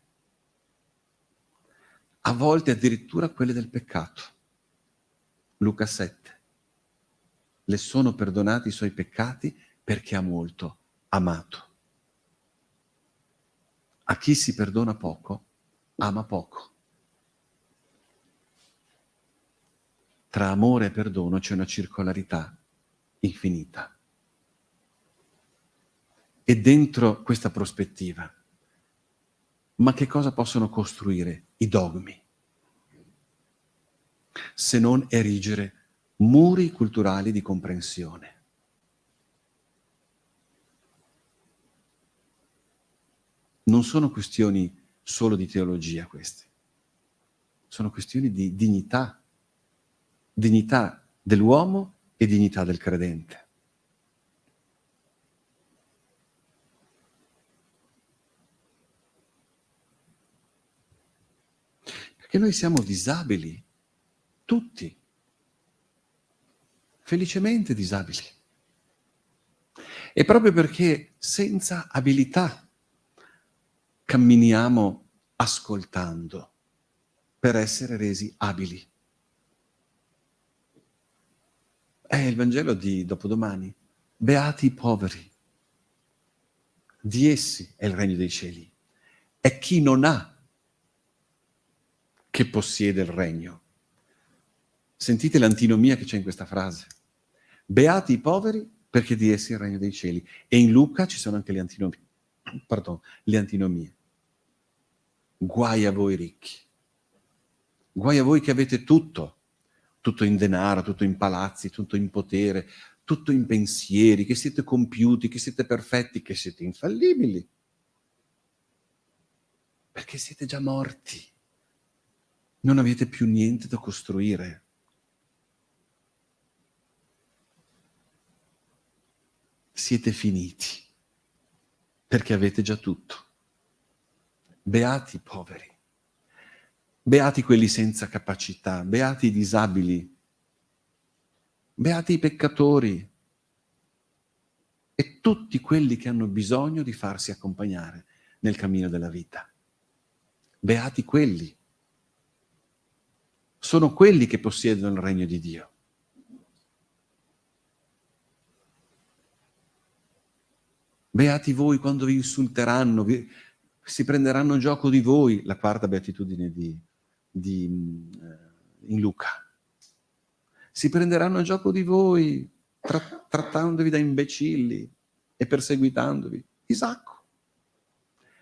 a volte addirittura quelle del peccato. Luca 7. Le sono perdonati i suoi peccati perché ha molto amato. A chi si perdona poco, ama poco. Tra amore e perdono c'è una circolarità infinita. E dentro questa prospettiva, ma che cosa possono costruire i dogmi? Se non erigere muri culturali di comprensione. Non sono questioni solo di teologia queste, sono questioni di dignità dell'uomo e dignità del credente. Perché noi siamo disabili, tutti, felicemente disabili. E proprio perché senza abilità camminiamo ascoltando per essere resi abili. È il Vangelo di dopodomani. Beati i poveri. Di essi è il regno dei cieli. È chi non ha che possiede il regno. Sentite l'antinomia che c'è in questa frase. Beati i poveri perché di essi è il regno dei cieli. E in Luca ci sono anche le antinomie. Guai a voi ricchi. Guai a voi che avete tutto in denaro, tutto in palazzi, tutto in potere, tutto in pensieri, che siete compiuti, che siete perfetti, che siete infallibili. Perché siete già morti. Non avete più niente da costruire. siete finiti, perché avete già tutto. Beati i poveri, beati quelli senza capacità, beati i disabili, beati i peccatori e tutti quelli che hanno bisogno di farsi accompagnare nel cammino della vita. Beati quelli. Sono quelli che possiedono il regno di Dio. Beati voi quando vi insulteranno, si prenderanno gioco di voi, la quarta beatitudine in Luca. Si prenderanno gioco di voi, trattandovi da imbecilli e perseguitandovi. Isacco.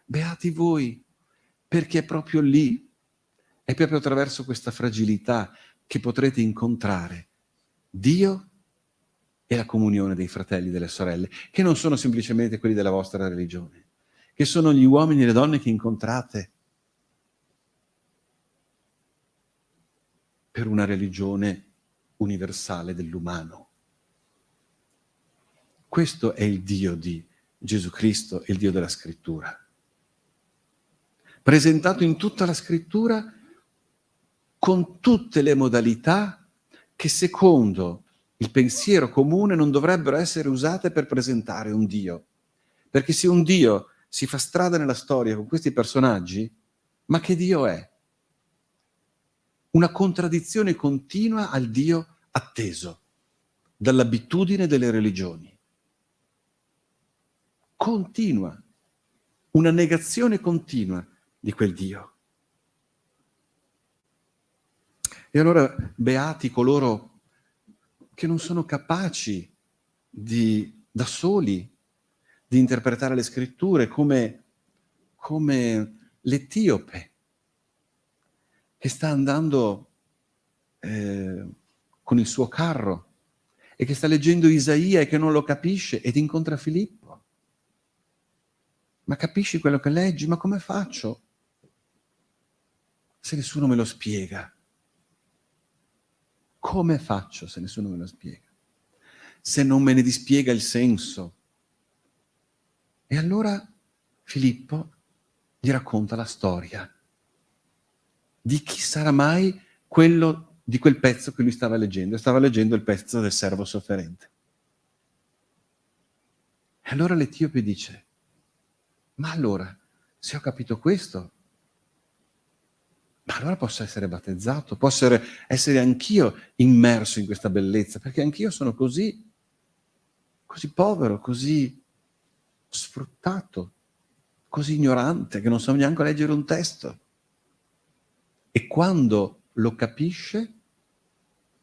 Beati voi, perché è proprio lì, è proprio attraverso questa fragilità che potrete incontrare Dio e la comunione dei fratelli e delle sorelle, che non sono semplicemente quelli della vostra religione, che sono gli uomini e le donne che incontrate per una religione universale dell'umano. Questo è il Dio di Gesù Cristo, il Dio della Scrittura. Presentato in tutta la Scrittura con tutte le modalità che secondo il pensiero comune non dovrebbero essere usate per presentare un Dio. Perché se un Dio si fa strada nella storia con questi personaggi, ma che Dio è? Una contraddizione continua al Dio atteso dall'abitudine delle religioni. Continua, una negazione continua di quel Dio. E allora beati coloro che non sono capaci da soli di interpretare le scritture, come l'Etiope, che sta andando con il suo carro e che sta leggendo Isaia e che non lo capisce ed incontra Filippo. Ma capisci quello che leggi? Ma come faccio? Se nessuno me lo spiega. Come faccio se nessuno me lo spiega? Se non me ne dispiega il senso? E allora Filippo gli racconta la storia di chi sarà mai quello di quel pezzo che lui stava leggendo. Stava leggendo il pezzo del servo sofferente. E allora l'Etiope dice: ma allora, se ho capito questo, ma allora posso essere battezzato, posso essere anch'io immerso in questa bellezza, perché anch'io sono così povero, così sfruttato, così ignorante, che non so neanche leggere un testo. E quando lo capisce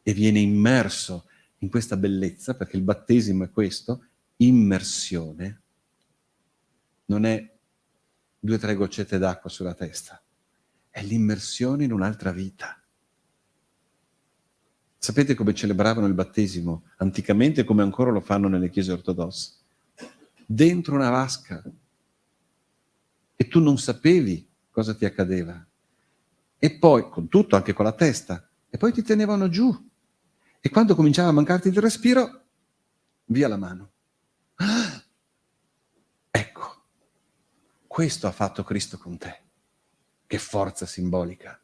e viene immerso in questa bellezza, perché il battesimo è questo, immersione, non è 2 o 3 goccette d'acqua sulla testa, è l'immersione in un'altra vita. Sapete come celebravano il battesimo anticamente, come ancora lo fanno nelle chiese ortodosse? Dentro una vasca. E tu non sapevi cosa ti accadeva. E poi, con tutto, anche con la testa, e poi ti tenevano giù. E quando cominciava a mancarti il respiro, via la mano. Ah! Ecco, questo ha fatto Cristo con te. Che forza simbolica.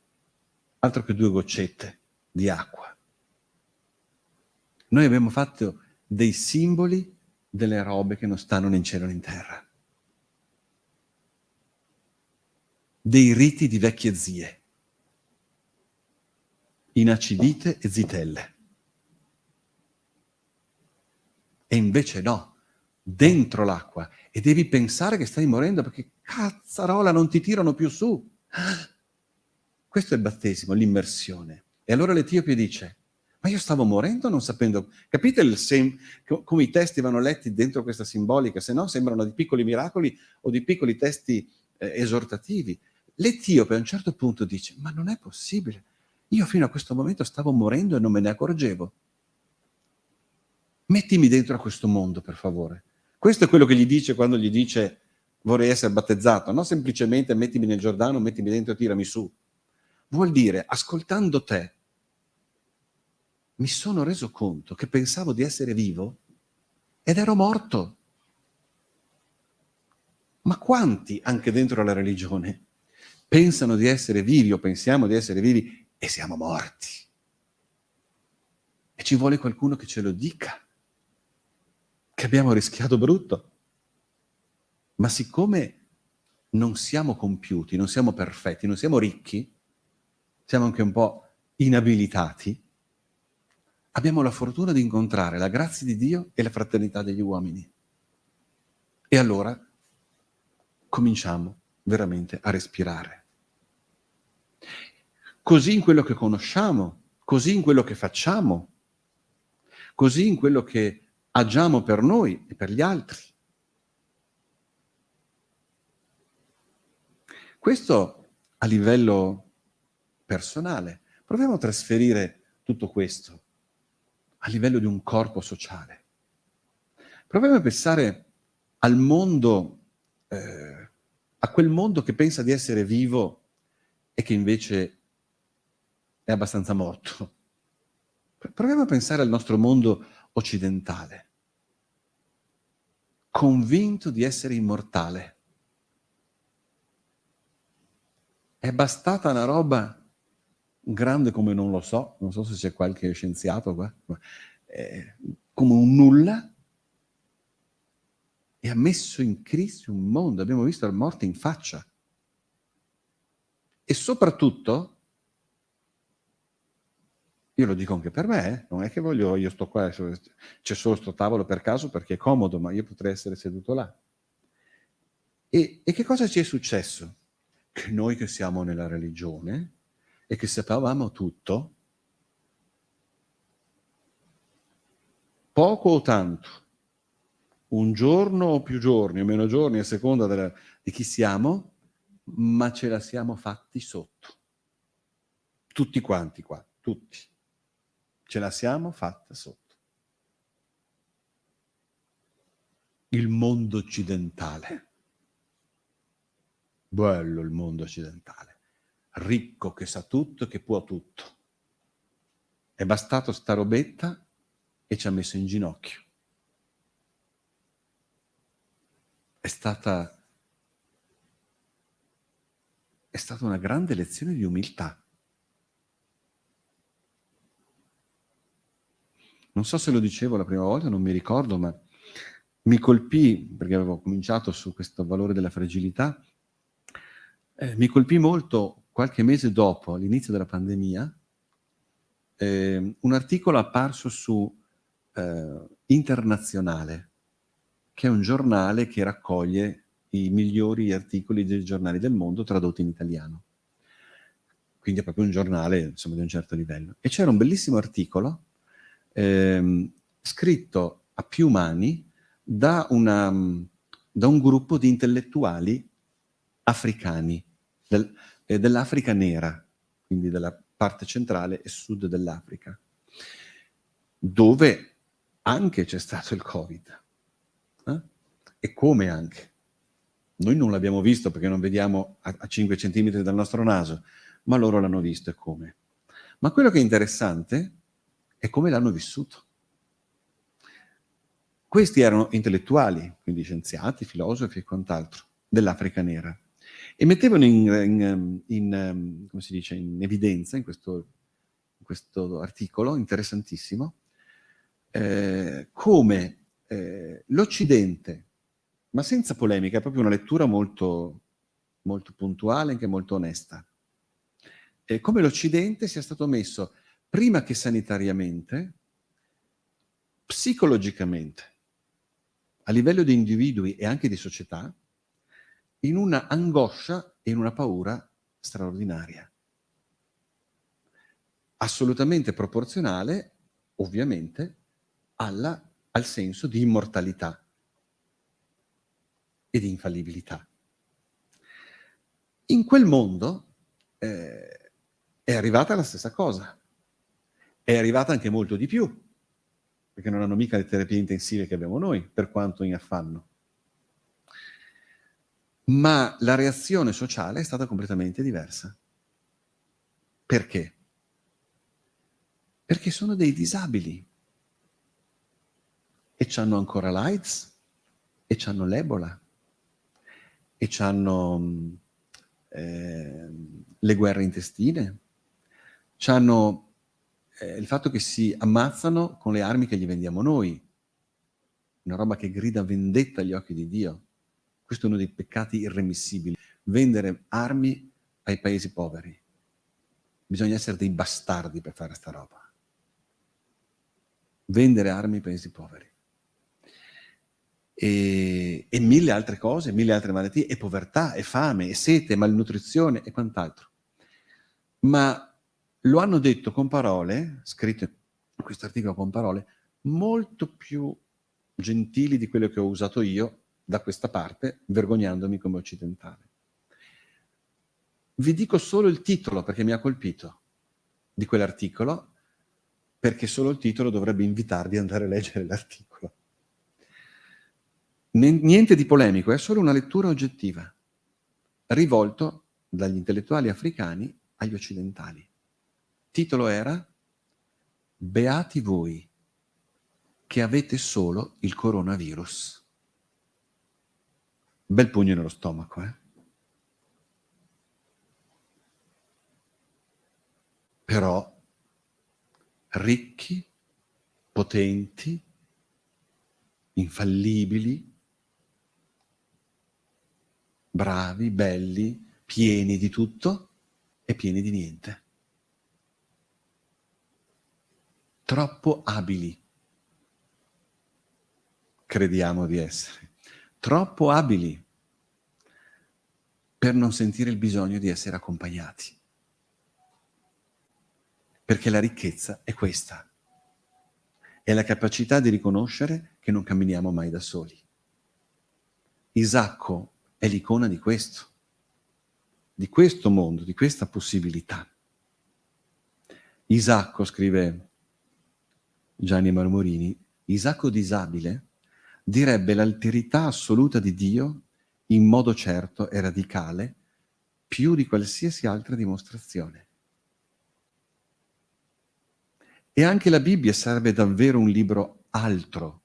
Altro che 2 goccette di acqua. Noi abbiamo fatto dei simboli delle robe che non stanno né in cielo né in terra. Dei riti di vecchie zie. Inacidite e zitelle. E invece no, dentro l'acqua. E devi pensare che stai morendo perché cazzarola non ti tirano più su. Questo è il battesimo, l'immersione. E allora l'Etiope dice: ma io stavo morendo non sapendo. Capite come i testi vanno letti dentro questa simbolica? Se no sembrano di piccoli miracoli o di piccoli testi esortativi. L'Etiope a un certo punto dice: ma non è possibile. Io fino a questo momento stavo morendo e non me ne accorgevo. Mettimi dentro a questo mondo, per favore. Questo è quello che gli dice quando gli dice: vorrei essere battezzato. Non semplicemente mettimi nel Giordano, mettimi dentro e tirami su. Vuol dire, ascoltando te, mi sono reso conto che pensavo di essere vivo ed ero morto. Ma quanti, anche dentro la religione, pensano di essere vivi o pensiamo di essere vivi e siamo morti? E ci vuole qualcuno che ce lo dica, che abbiamo rischiato brutto. Ma siccome non siamo compiuti, non siamo perfetti, non siamo ricchi, siamo anche un po' inabilitati, abbiamo la fortuna di incontrare la grazia di Dio e la fraternità degli uomini. E allora cominciamo veramente a respirare. Così in quello che conosciamo, così in quello che facciamo, così in quello che agiamo per noi e per gli altri. Questo a livello personale. Proviamo a trasferire tutto questo a livello di un corpo sociale. Proviamo a pensare al mondo, a quel mondo che pensa di essere vivo e che invece è abbastanza morto. Proviamo a pensare al nostro mondo occidentale, convinto di essere immortale. È bastata una roba grande come non so se c'è qualche scienziato qua, come un nulla, e ha messo in crisi un mondo. Abbiamo visto la morte in faccia. E soprattutto, io lo dico anche per me, non è che io sto qua, c'è solo sto tavolo per caso perché è comodo, ma io potrei essere seduto là. E che cosa ci è successo? Che noi che siamo nella religione e che sapevamo tutto, poco o tanto, un giorno o più giorni o meno giorni a seconda di chi siamo, ma ce la siamo fatti sotto. Tutti quanti qua, tutti. Ce la siamo fatta sotto. Il mondo occidentale. Bello il mondo occidentale. Ricco che sa tutto e che può tutto. È bastato sta robetta e ci ha messo in ginocchio. È stata una grande lezione di umiltà. Non so se lo dicevo la prima volta, non mi ricordo, ma mi colpì, perché avevo cominciato su questo valore della fragilità, mi colpì molto qualche mese dopo l'inizio della pandemia, un articolo apparso su Internazionale, che è un giornale che raccoglie i migliori articoli dei giornali del mondo tradotti in italiano. Quindi è proprio un giornale, insomma, di un certo livello. E c'era un bellissimo articolo scritto a più mani da un gruppo di intellettuali africani, dell'Africa nera, quindi della parte centrale e sud dell'Africa, dove anche c'è stato il Covid. E come anche. Noi non l'abbiamo visto perché non vediamo a 5 centimetri dal nostro naso, ma loro l'hanno visto e come. Ma quello che è interessante è come l'hanno vissuto. Questi erano intellettuali, quindi scienziati, filosofi e quant'altro, dell'Africa nera, e mettevano come si dice, in evidenza, in questo articolo interessantissimo, come l'Occidente, ma senza polemica, è proprio una lettura molto, molto puntuale, anche molto onesta, come l'Occidente sia stato messo, prima che sanitariamente, psicologicamente, a livello di individui e anche di società, in una angoscia e in una paura straordinaria. Assolutamente proporzionale, ovviamente, al senso di immortalità e di infallibilità. In quel mondo è arrivata la stessa cosa. È arrivata anche molto di più, perché non hanno mica le terapie intensive che abbiamo noi, per quanto in affanno. Ma la reazione sociale è stata completamente diversa. Perché? Perché sono dei disabili e c'hanno ancora l'AIDS e c'hanno l'Ebola e c'hanno le guerre intestine, c'hanno il fatto che si ammazzano con le armi che gli vendiamo noi, una roba che grida vendetta agli occhi di Dio. Questo è uno dei peccati irremissibili, vendere armi ai paesi poveri. Bisogna essere dei bastardi per fare sta roba. Vendere armi ai paesi poveri. E mille altre cose, mille altre malattie, e povertà, e fame, e sete, malnutrizione e quant'altro. Ma lo hanno detto con parole, scritto in questo articolo con parole, molto più gentili di quelle che ho usato io da questa parte, vergognandomi come occidentale. Vi dico solo il titolo perché mi ha colpito di quell'articolo, perché solo il titolo dovrebbe invitarvi ad andare a leggere l'articolo. Niente di polemico, è solo una lettura oggettiva, rivolto dagli intellettuali africani agli occidentali. Il titolo era Beati voi che avete solo il coronavirus. Bel pugno nello stomaco, eh? Però ricchi, potenti, infallibili, bravi, belli, pieni di tutto e pieni di niente. Troppo abili, crediamo di essere, troppo abili per non sentire il bisogno di essere accompagnati. Perché la ricchezza è questa, è la capacità di riconoscere che non camminiamo mai da soli. Isacco è l'icona di questo mondo, di questa possibilità. Isacco, scrive Gianni Marmorini, Isacco disabile direbbe l'alterità assoluta di Dio in modo certo e radicale più di qualsiasi altra dimostrazione. E anche la Bibbia sarebbe davvero un libro altro,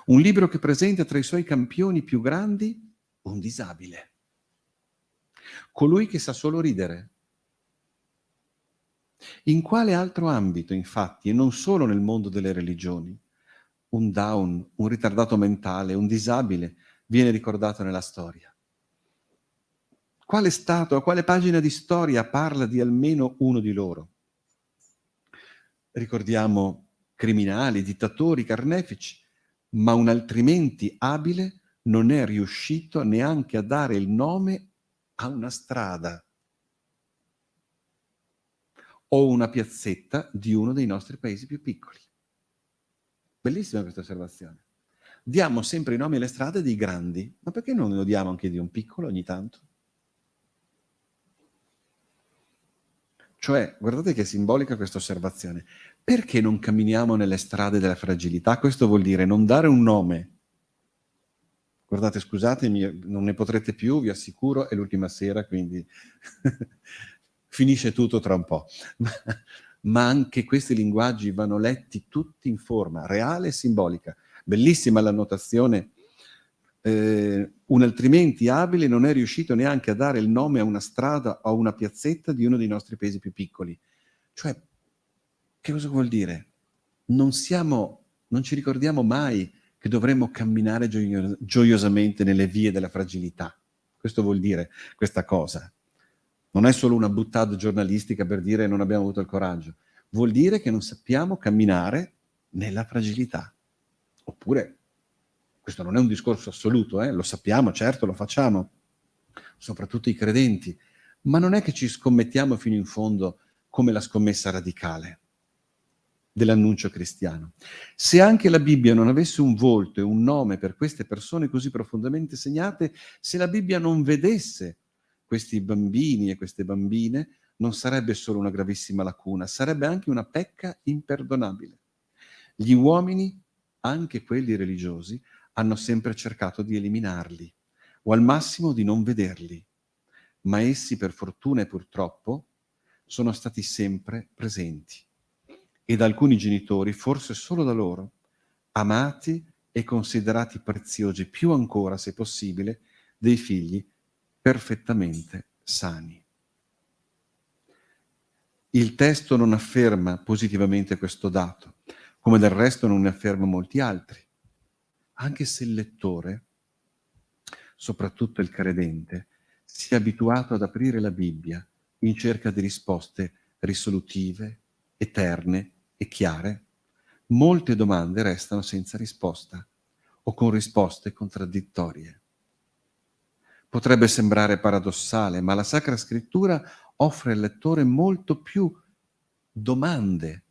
un libro che presenta tra i suoi campioni più grandi un disabile, colui che sa solo ridere. In quale altro ambito, infatti, e non solo nel mondo delle religioni, un down, un ritardato mentale, un disabile viene ricordato nella storia? Quale stato, quale pagina di storia parla di almeno uno di loro? Ricordiamo criminali, dittatori, carnefici, ma un altrimenti abile non è riuscito neanche a dare il nome a una strada o una piazzetta di uno dei nostri paesi più piccoli. Bellissima questa osservazione. Diamo sempre i nomi alle strade dei grandi, ma perché non lo diamo anche di un piccolo ogni tanto? Cioè, guardate che è simbolica questa osservazione. Perché non camminiamo nelle strade della fragilità? Questo vuol dire non dare un nome. Guardate, scusatemi, non ne potrete più, vi assicuro, è l'ultima sera, quindi finisce tutto tra un po'. Ma anche questi linguaggi vanno letti tutti in forma reale e simbolica. Bellissima l'annotazione. Un altrimenti abile non è riuscito neanche a dare il nome a una strada o a una piazzetta di uno dei nostri paesi più piccoli. Cioè, che cosa vuol dire? Non ci ricordiamo mai che dovremmo camminare gioiosamente nelle vie della fragilità. Questo vuol dire questa cosa. Non è solo una buttata giornalistica per dire non abbiamo avuto il coraggio. Vuol dire che non sappiamo camminare nella fragilità. Oppure, questo non è un discorso assoluto, lo sappiamo, certo, lo facciamo, soprattutto i credenti, ma non è che ci scommettiamo fino in fondo come la scommessa radicale dell'annuncio cristiano. Se anche la Bibbia non avesse un volto e un nome per queste persone così profondamente segnate, se la Bibbia non vedesse questi bambini e queste bambine, non sarebbe solo una gravissima lacuna, sarebbe anche una pecca imperdonabile. Gli uomini, anche quelli religiosi, hanno sempre cercato di eliminarli, o al massimo di non vederli, ma essi, per fortuna e purtroppo, sono stati sempre presenti. E da alcuni genitori, forse solo da loro, amati e considerati preziosi più ancora, se possibile, dei figli perfettamente sani. Il testo non afferma positivamente questo dato, come del resto non ne afferma molti altri, anche se il lettore, soprattutto il credente, sia abituato ad aprire la Bibbia in cerca di risposte risolutive, eterne e chiare, molte domande restano senza risposta o con risposte contraddittorie. Potrebbe sembrare paradossale, ma la Sacra Scrittura offre al lettore molto più domande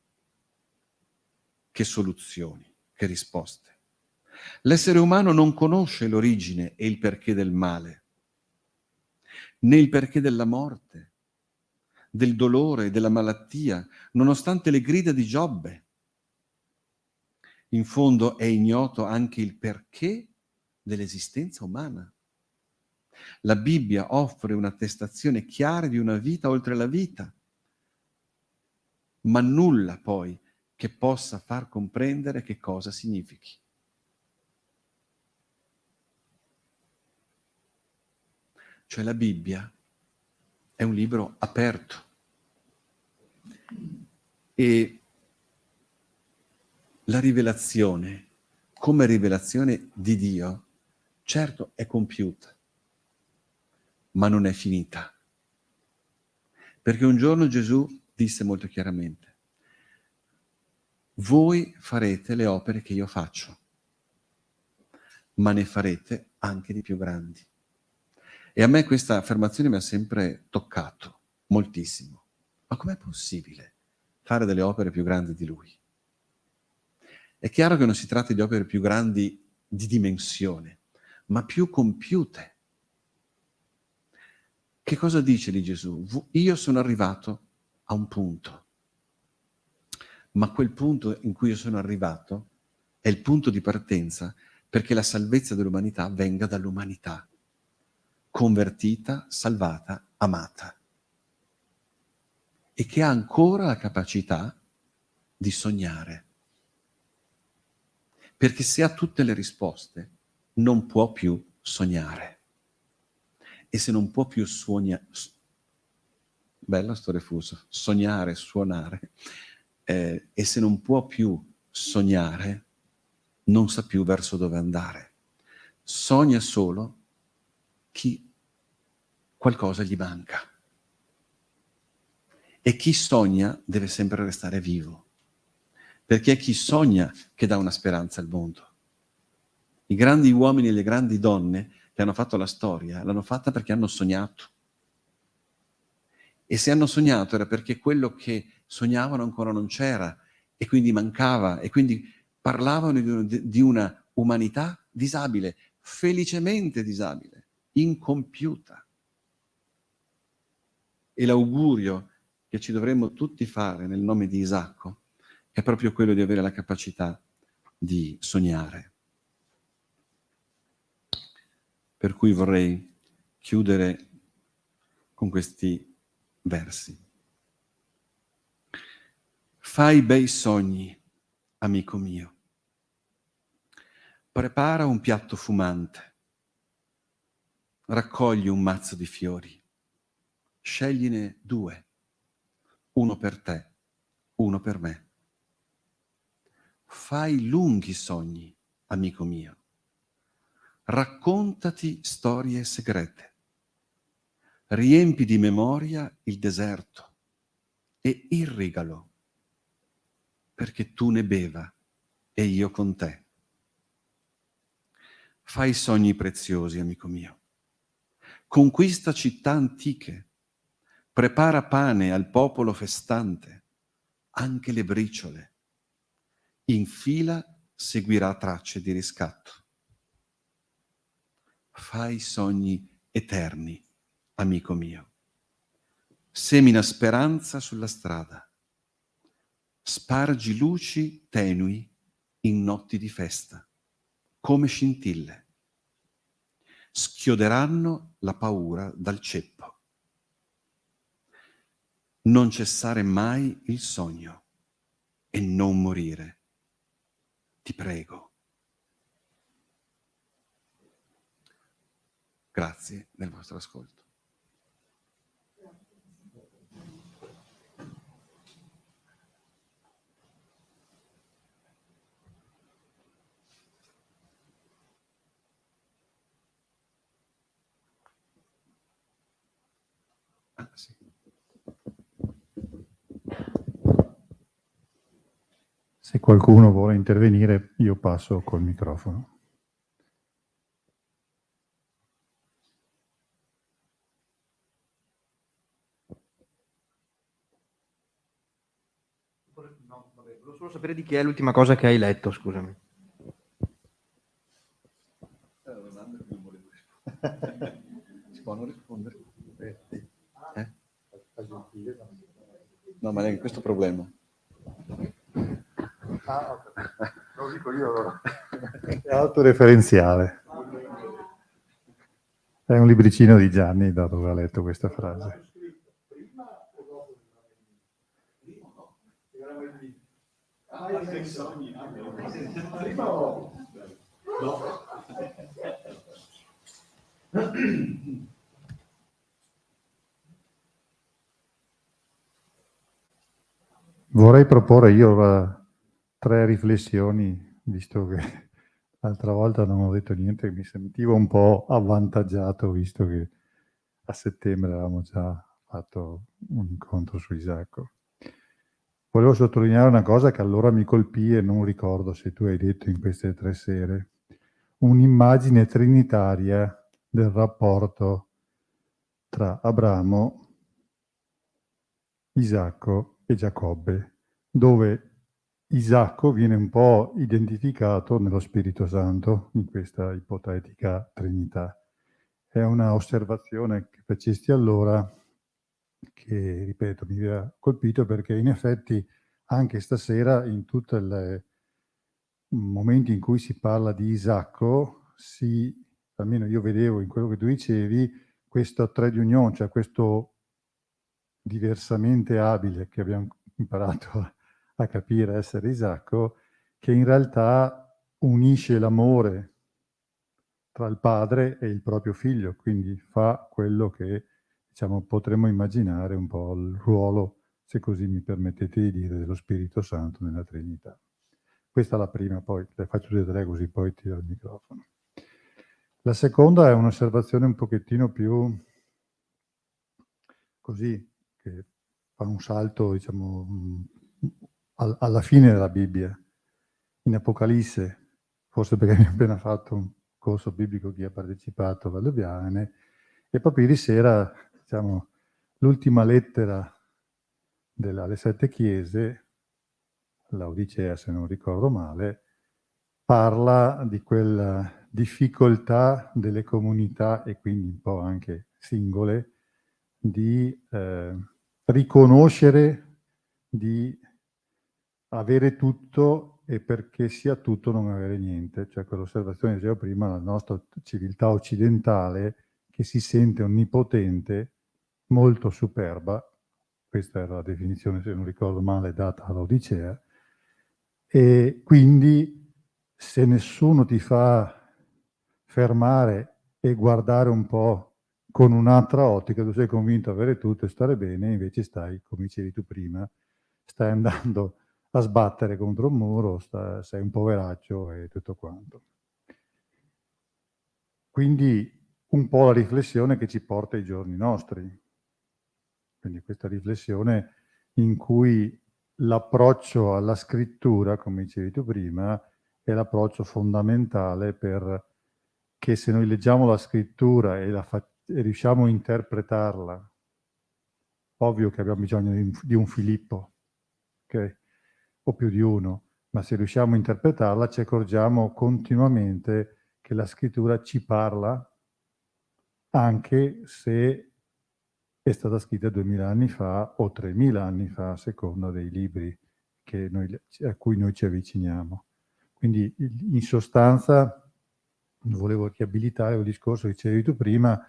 che soluzioni, che risposte. L'essere umano non conosce l'origine e il perché del male, né il perché della morte, del dolore e della malattia, nonostante le grida di Giobbe. In fondo è ignoto anche il perché dell'esistenza umana. La Bibbia offre un'attestazione chiara di una vita oltre la vita, ma nulla poi che possa far comprendere che cosa significhi. Cioè la Bibbia è un libro aperto e la rivelazione, come rivelazione di Dio, certo è compiuta, ma non è finita. Perché un giorno Gesù disse molto chiaramente: voi farete le opere che io faccio, ma ne farete anche di più grandi. E a me questa affermazione mi ha sempre toccato moltissimo. Ma com'è possibile fare delle opere più grandi di Lui? È chiaro che non si tratta di opere più grandi di dimensione, ma più compiute. Che cosa dice di Gesù? Io sono arrivato a un punto, ma quel punto in cui io sono arrivato è il punto di partenza perché la salvezza dell'umanità venga dall'umanità, convertita, salvata, amata, e che ha ancora la capacità di sognare. Perché se ha tutte le risposte, non può più sognare. E se non può più bella sto refuso, sognare, suonare, e se non può più sognare, non sa più verso dove andare. Sogna solo chi qualcosa gli manca. E chi sogna deve sempre restare vivo, perché è chi sogna che dà una speranza al mondo. I grandi uomini e le grandi donne che hanno fatto la storia l'hanno fatta perché hanno sognato. E se hanno sognato era perché quello che sognavano ancora non c'era e quindi mancava, e quindi parlavano di una umanità disabile, felicemente disabile, incompiuta. E l'augurio che ci dovremmo tutti fare nel nome di Isacco è proprio quello di avere la capacità di sognare. Per cui vorrei chiudere con questi versi. Fai bei sogni, amico mio. Prepara un piatto fumante. Raccogli un mazzo di fiori. Scegline 2, uno per te, uno per me. Fai lunghi sogni, amico mio. Raccontati storie segrete. Riempi di memoria il deserto e irrigalo, perché tu ne beva e io con te. Fai sogni preziosi, amico mio. Conquista città antiche. Prepara pane al popolo festante, anche le briciole. In fila seguirà tracce di riscatto. Fai sogni eterni, amico mio. Semina speranza sulla strada. Spargi luci tenui in notti di festa, come scintille. Schioderanno la paura dal ceppo. Non cessare mai il sogno e non morire. Ti prego. Grazie del vostro ascolto. Ah, sì. Se qualcuno vuole intervenire, io passo col microfono. No, vabbè, volevo solo sapere di chi è l'ultima cosa che hai letto, scusami. Si può non rispondere? No, ma è questo problema. Ah, ok. Lo dico io allora. È autoreferenziale. È un libricino di Gianni da dove ha letto questa frase. Vorrei proporre io 3 riflessioni, visto che l'altra volta non ho detto niente, mi sentivo un po' avvantaggiato, visto che a settembre avevamo già fatto un incontro su Isacco. Volevo sottolineare una cosa che allora mi colpì e non ricordo se tu hai detto in queste 3 sere. Un'immagine trinitaria del rapporto tra Abramo, Isacco e Giacobbe, dove Isacco viene un po' identificato nello Spirito Santo in questa ipotetica Trinità. È una osservazione che facesti allora che, ripeto, mi aveva colpito perché in effetti anche stasera in tutti i momenti in cui si parla di Isacco, almeno io vedevo in quello che tu dicevi, questo trade union, cioè questo diversamente abile che abbiamo imparato a capire essere Isacco, che in realtà unisce l'amore tra il padre e il proprio figlio, quindi fa quello che diciamo, potremmo immaginare un po' il ruolo, se così mi permettete di dire, dello Spirito Santo nella Trinità. Questa è la prima, poi le faccio tutte e 3 così poi tiro il microfono. La seconda è un'osservazione un pochettino più così, che fa un salto, diciamo, alla fine della Bibbia. In Apocalisse, forse perché mi ha appena fatto un corso biblico chi ha partecipato a Valleviane, e proprio ieri sera, diciamo, l'ultima lettera alle 7 chiese, l'Odicea se non ricordo male, parla di quella difficoltà delle comunità e quindi un po' anche singole di riconoscere di avere tutto e perché sia tutto non avere niente. Cioè quell'osservazione che dicevo prima, la nostra civiltà occidentale che si sente onnipotente, molto superba, questa era la definizione, se non ricordo male, data all'Odicea, e quindi se nessuno ti fa fermare e guardare un po' con un'altra ottica, tu sei convinto di avere tutto e stare bene, invece stai, come dicevi tu prima, stai andando a sbattere contro un muro, sei un poveraccio e tutto quanto. Quindi un po' la riflessione che ci porta ai giorni nostri. Quindi questa riflessione in cui l'approccio alla scrittura, come dicevi tu prima, è l'approccio fondamentale per che se noi leggiamo la scrittura e riusciamo a interpretarla, ovvio che abbiamo bisogno di un Filippo, okay? O più di uno, ma se riusciamo a interpretarla ci accorgiamo continuamente che la scrittura ci parla anche se è stata scritta 2000 anni fa o 3000 anni fa, a seconda dei libri a cui noi ci avviciniamo. Quindi in sostanza, volevo riabilitare il discorso che dicevi tu prima,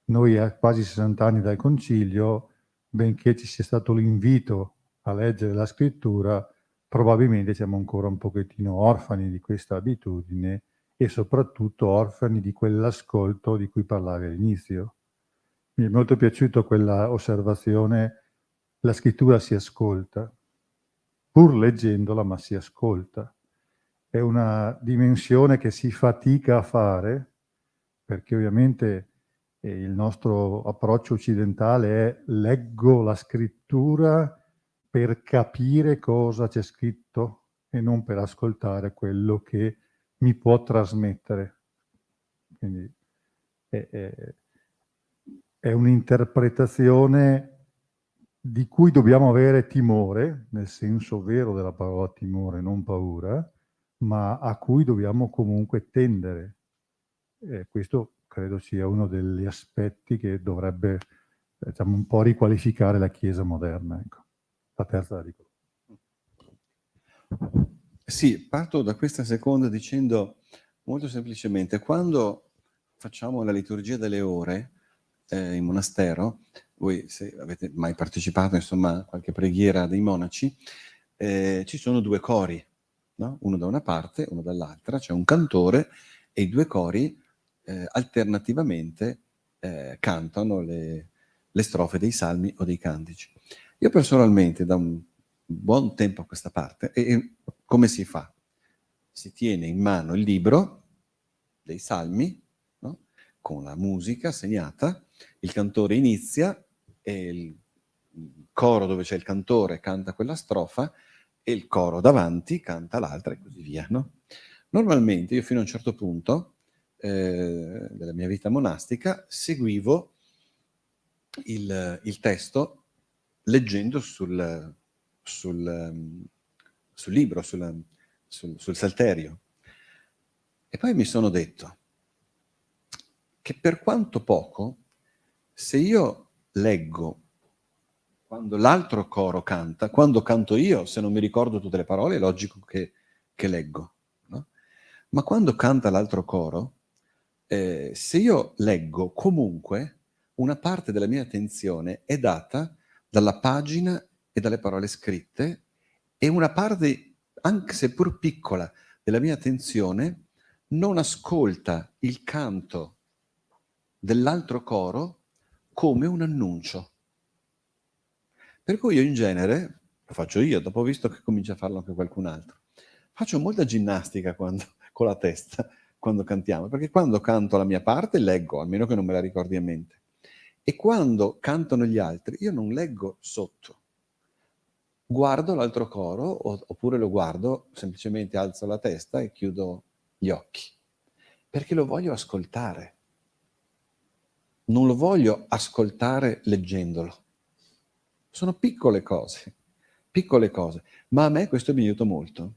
noi a quasi 60 anni dal Concilio, benché ci sia stato l'invito a leggere la scrittura, probabilmente siamo ancora un pochettino orfani di questa abitudine e soprattutto orfani di quell'ascolto di cui parlavi all'inizio. Mi è molto piaciuta quella osservazione: la scrittura si ascolta, pur leggendola, ma si ascolta. È una dimensione che si fatica a fare, perché ovviamente il nostro approccio occidentale è: leggo la scrittura per capire cosa c'è scritto e non per ascoltare quello che mi può trasmettere. Quindi è un'interpretazione di cui dobbiamo avere timore, nel senso vero della parola timore, non paura, ma a cui dobbiamo comunque tendere. Questo credo sia uno degli aspetti che dovrebbe, diciamo, un po' riqualificare la Chiesa moderna. Ecco. La terza la dico. Sì, parto da questa seconda dicendo molto semplicemente, quando facciamo la liturgia delle ore in monastero, voi se avete mai partecipato insomma a qualche preghiera dei monaci, ci sono due cori, no? Uno da una parte, uno dall'altra, c'è un cantore e i due cori alternativamente cantano le strofe dei salmi o dei cantici. Io personalmente da un buon tempo a questa parte, e come si fa? Si tiene in mano il libro dei salmi, no? Con la musica segnata, il cantore inizia e il coro dove c'è il cantore canta quella strofa e il coro davanti canta l'altra e così via, no? Normalmente io fino a un certo punto della mia vita monastica seguivo il testo leggendo sul libro, sul salterio. E poi mi sono detto che per quanto poco, se io leggo quando l'altro coro canta, quando canto io, se non mi ricordo tutte le parole, è logico che leggo, no? Ma quando canta l'altro coro, se io leggo comunque, una parte della mia attenzione è data dalla pagina e dalle parole scritte, e una parte, anche se pur piccola, della mia attenzione non ascolta il canto dell'altro coro come un annuncio. Per cui io in genere, lo faccio io, dopo ho visto che comincia a farlo anche qualcun altro, faccio molta ginnastica con la testa quando cantiamo, perché quando canto la mia parte leggo, almeno che non me la ricordi a mente. E quando cantano gli altri, io non leggo sotto. Guardo l'altro coro, oppure lo guardo, semplicemente alzo la testa e chiudo gli occhi, perché lo voglio ascoltare. Non lo voglio ascoltare leggendolo. Sono piccole cose, ma a me questo mi aiuta molto.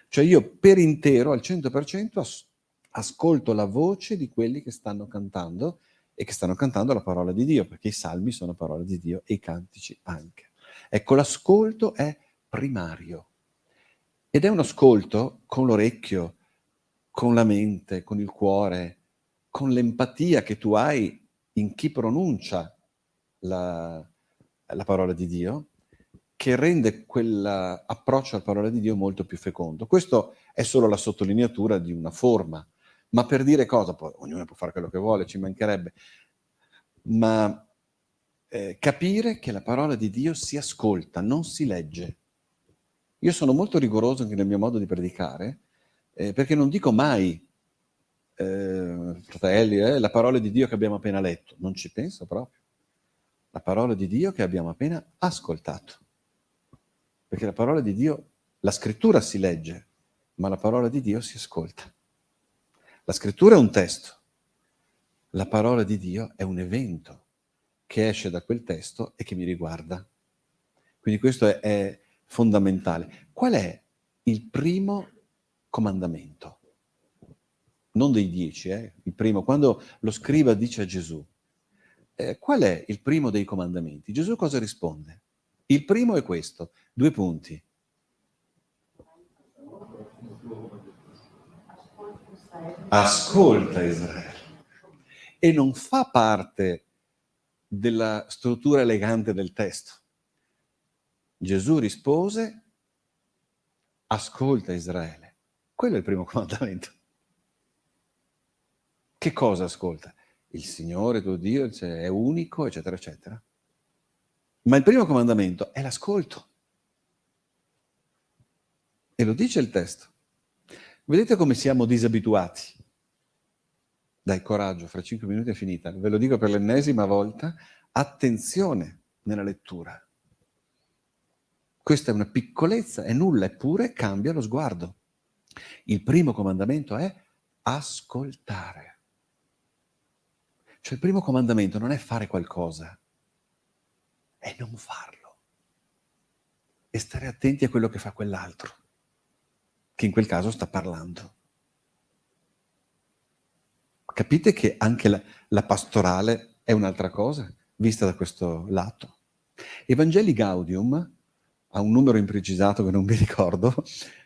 Cioè io per intero, al 100%, ascolto la voce di quelli che stanno cantando e che stanno cantando la parola di Dio, perché i salmi sono parola di Dio e i cantici anche. Ecco, l'ascolto è primario. Ed è un ascolto con l'orecchio, con la mente, con il cuore, con l'empatia che tu hai in chi pronuncia la parola di Dio, che rende quell'approccio alla parola di Dio molto più fecondo. Questo è solo la sottolineatura di una forma, ma per dire cosa? Poi ognuno può fare quello che vuole, ci mancherebbe, ma capire che la parola di Dio si ascolta, non si legge. Io sono molto rigoroso anche nel mio modo di predicare, perché non dico mai, fratelli, la parola di Dio che abbiamo appena letto. Non ci penso proprio. La parola di Dio che abbiamo appena ascoltato. Perché la parola di Dio, la scrittura si legge, ma la parola di Dio si ascolta. La scrittura è un testo. La parola di Dio è un evento che esce da quel testo e che mi riguarda. Quindi questo è fondamentale. Qual è il primo comandamento? Non dei 10, il primo. Quando lo scriba dice a Gesù, qual è il primo dei comandamenti? Gesù cosa risponde? Il primo è questo, 2 punti. Ascolta Israele. E non fa parte della struttura elegante del testo. Gesù rispose, ascolta Israele. Quello è il primo comandamento. Che cosa ascolta? Il Signore tuo Dio è unico, eccetera, eccetera. Ma il primo comandamento è l'ascolto. E lo dice il testo. Vedete come siamo disabituati? Dai, coraggio, fra 5 minuti è finita. Ve lo dico per l'ennesima volta. Attenzione nella lettura. Questa è una piccolezza, è nulla, eppure cambia lo sguardo. Il primo comandamento è ascoltare. Cioè il primo comandamento non è fare qualcosa, è non farlo. E stare attenti a quello che fa quell'altro, che in quel caso sta parlando. Capite che anche la pastorale è un'altra cosa, vista da questo lato. Evangelii Gaudium ha un numero imprecisato che non mi ricordo,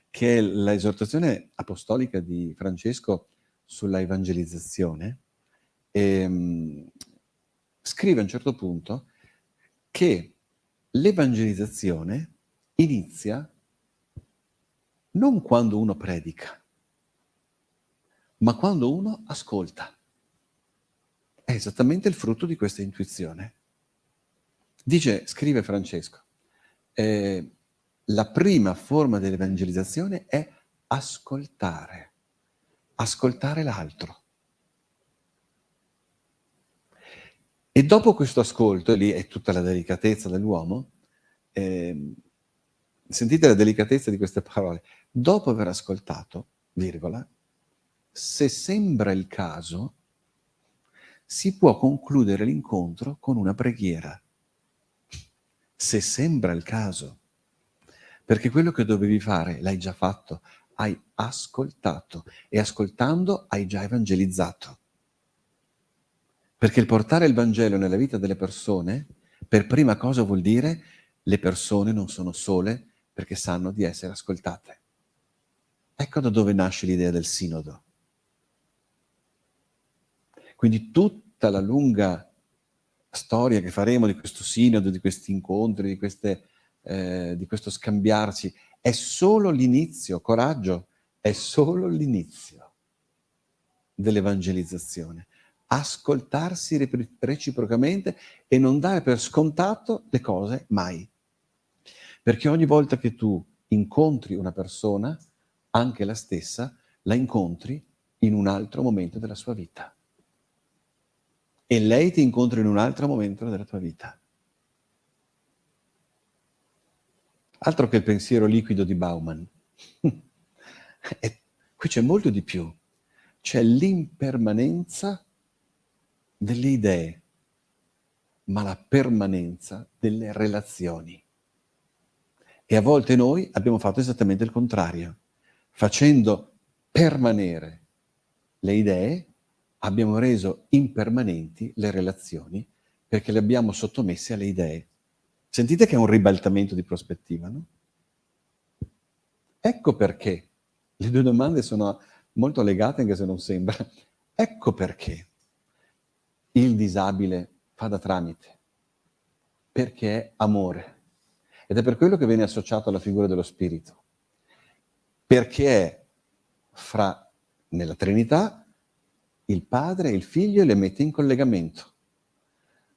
che è l'esortazione apostolica di Francesco sulla evangelizzazione. Scrive a un certo punto che l'evangelizzazione inizia non quando uno predica, ma quando uno ascolta. È esattamente il frutto di questa intuizione. Scrive Francesco, la prima forma dell'evangelizzazione è ascoltare l'altro. E dopo questo ascolto, e lì è tutta la delicatezza dell'uomo, sentite la delicatezza di queste parole, dopo aver ascoltato, virgola, se sembra il caso, si può concludere l'incontro con una preghiera. Se sembra il caso. Perché quello che dovevi fare l'hai già fatto, hai ascoltato e ascoltando hai già evangelizzato. Perché il portare il Vangelo nella vita delle persone, per prima cosa vuol dire le persone non sono sole perché sanno di essere ascoltate. Ecco da dove nasce l'idea del sinodo. Quindi tutta la lunga storia che faremo di questo sinodo, di questi incontri, di questo scambiarci, è solo l'inizio, coraggio, è solo l'inizio dell'evangelizzazione. Ascoltarsi reciprocamente e non dare per scontato le cose mai. Perché ogni volta che tu incontri una persona, anche la stessa, la incontri in un altro momento della sua vita. E lei ti incontra in un altro momento della tua vita. Altro che il pensiero liquido di Bauman. Qui c'è molto di più. C'è l'impermanenza delle idee, ma la permanenza delle relazioni. E a volte noi abbiamo fatto esattamente il contrario. Facendo permanere le idee, abbiamo reso impermanenti le relazioni perché le abbiamo sottomesse alle idee. Sentite che è un ribaltamento di prospettiva, no? Ecco perché le due domande sono molto legate, anche se non sembra. Ecco perché il disabile fa da tramite, perché è amore. Ed è per quello che viene associato alla figura dello Spirito, perché è nella Trinità il Padre e il Figlio e le mette in collegamento,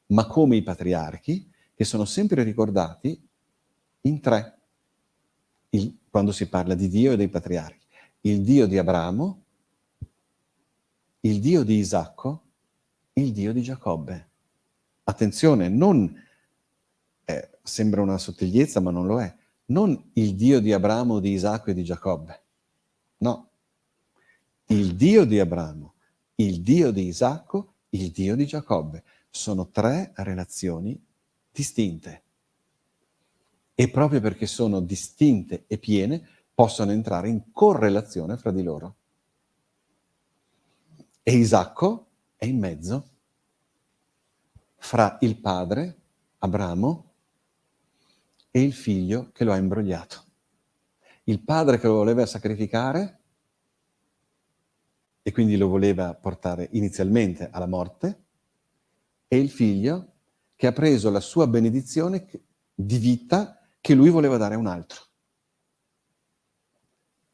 ma come i patriarchi, che sono sempre ricordati in tre, quando si parla di Dio e dei patriarchi. Il Dio di Abramo, il Dio di Isacco, il Dio di Giacobbe. Attenzione, non sembra una sottigliezza, ma non lo è. Non il Dio di Abramo, di Isacco e di Giacobbe. No. Il Dio di Abramo, il Dio di Isacco, il Dio di Giacobbe. Sono tre relazioni distinte. E proprio perché sono distinte e piene, possono entrare in correlazione fra di loro. E Isacco è in mezzo fra il padre, Abramo, e il figlio che lo ha imbrogliato. Il padre che lo voleva sacrificare e quindi lo voleva portare inizialmente alla morte, e il figlio che ha preso la sua benedizione di vita che lui voleva dare a un altro.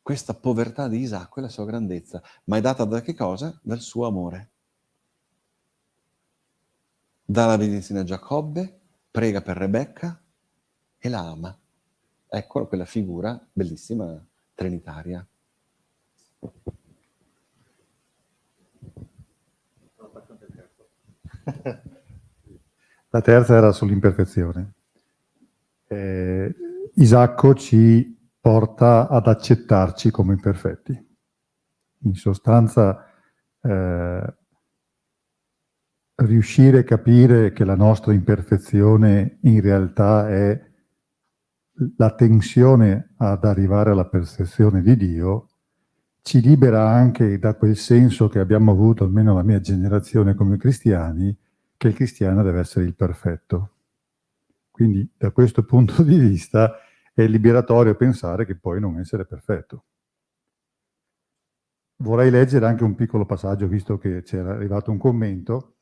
Questa povertà di Isacco è la sua grandezza, ma è data da che cosa? Dal suo amore. dà la benedizione a Giacobbe, prega per Rebecca e la ama. Ecco quella figura bellissima trinitaria. La terza era sull'imperfezione. Isacco ci porta ad accettarci come imperfetti. In sostanza, riuscire a capire che la nostra imperfezione in realtà è la tensione ad arrivare alla percezione di Dio, ci libera anche da quel senso che abbiamo avuto, almeno la mia generazione come cristiani, che il cristiano deve essere il perfetto. Quindi da questo punto di vista è liberatorio pensare che puoi non essere perfetto. Vorrei leggere anche un piccolo passaggio, visto che c'era arrivato un commento.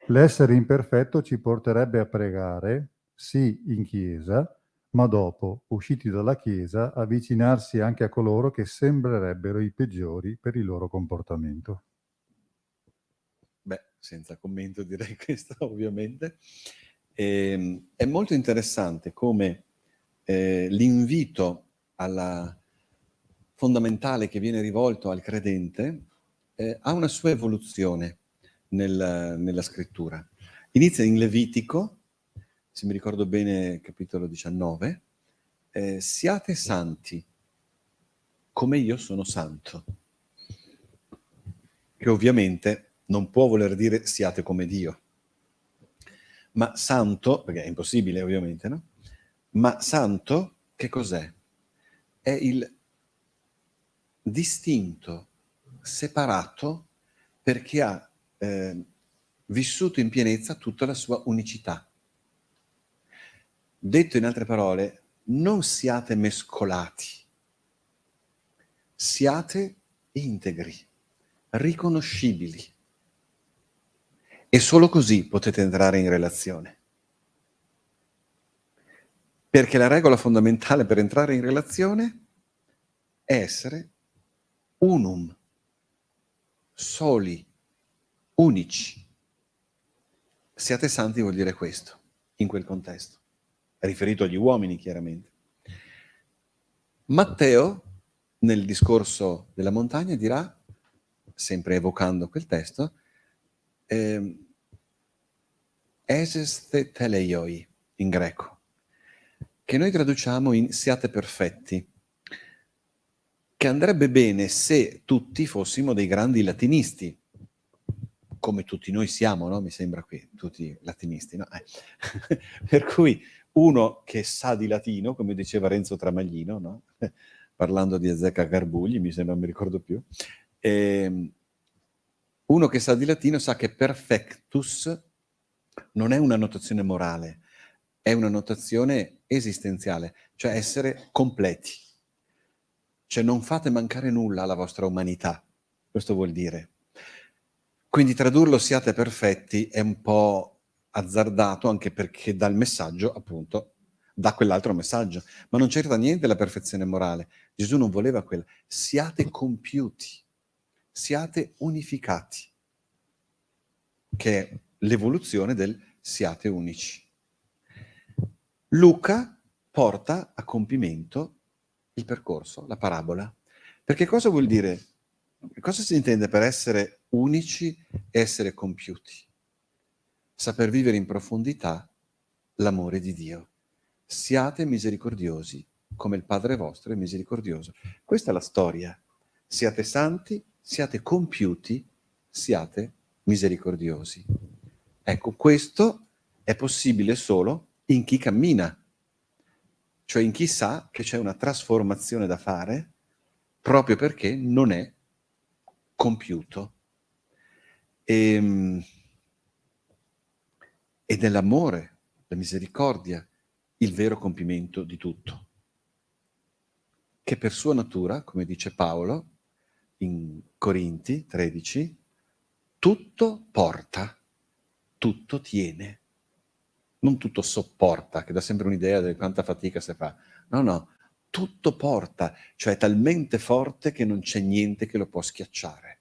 L'essere imperfetto ci porterebbe a pregare, sì, in chiesa, ma dopo, usciti dalla chiesa, avvicinarsi anche a coloro che sembrerebbero i peggiori per il loro comportamento. Beh, senza commento direi questo, ovviamente. È molto interessante come l'invito fondamentale che viene rivolto al credente ha una sua evoluzione nella scrittura. Inizia in Levitico, se mi ricordo bene, capitolo 19, siate santi come io sono santo, che ovviamente non può voler dire siate come Dio, ma santo, perché è impossibile ovviamente, no? Ma santo che cos'è? È il distinto, separato, perché ha vissuto in pienezza tutta la sua unicità. Detto in altre parole, non siate mescolati, siate integri, riconoscibili. E solo così potete entrare in relazione. Perché la regola fondamentale per entrare in relazione è essere unum, soli, unici. Siate santi vuol dire questo, in quel contesto. È riferito agli uomini, chiaramente. Matteo, nel discorso della montagna, dirà, sempre evocando quel testo, eseste teleioi, in greco, che noi traduciamo in siate perfetti, che andrebbe bene se tutti fossimo dei grandi latinisti, come tutti noi siamo, no? Mi sembra qui, tutti latinisti, no? Per cui uno che sa di latino, come diceva Renzo Tramaglino, no? Parlando di Azzecca Garbugli, mi sembra, non mi ricordo più, uno che sa di latino sa che perfectus non è una notazione morale, è una notazione esistenziale, cioè essere completi. Cioè non fate mancare nulla alla vostra umanità, questo vuol dire. Quindi tradurlo siate perfetti è un po' azzardato, anche perché dà il messaggio, appunto, dà quell'altro messaggio. Ma non c'entra niente la perfezione morale. Gesù non voleva quella. Siate compiuti, siate unificati, che è l'evoluzione del siate unici. Luca porta a compimento il percorso, la parabola. Perché cosa vuol dire? Cosa si intende per essere unici e essere compiuti? Saper vivere in profondità l'amore di Dio. Siate misericordiosi, come il Padre vostro è misericordioso. Questa è la storia. Siate santi, siate compiuti, siate misericordiosi. Ecco, questo è possibile solo in chi cammina, cioè in chi sa che c'è una trasformazione da fare proprio perché non è compiuto. Ed è l'amore, la misericordia, il vero compimento di tutto, che per sua natura, come dice Paolo in Corinti 13, tutto porta, tutto tiene. Non tutto sopporta, che dà sempre un'idea di quanta fatica si fa. No, no, tutto porta, cioè è talmente forte che non c'è niente che lo può schiacciare.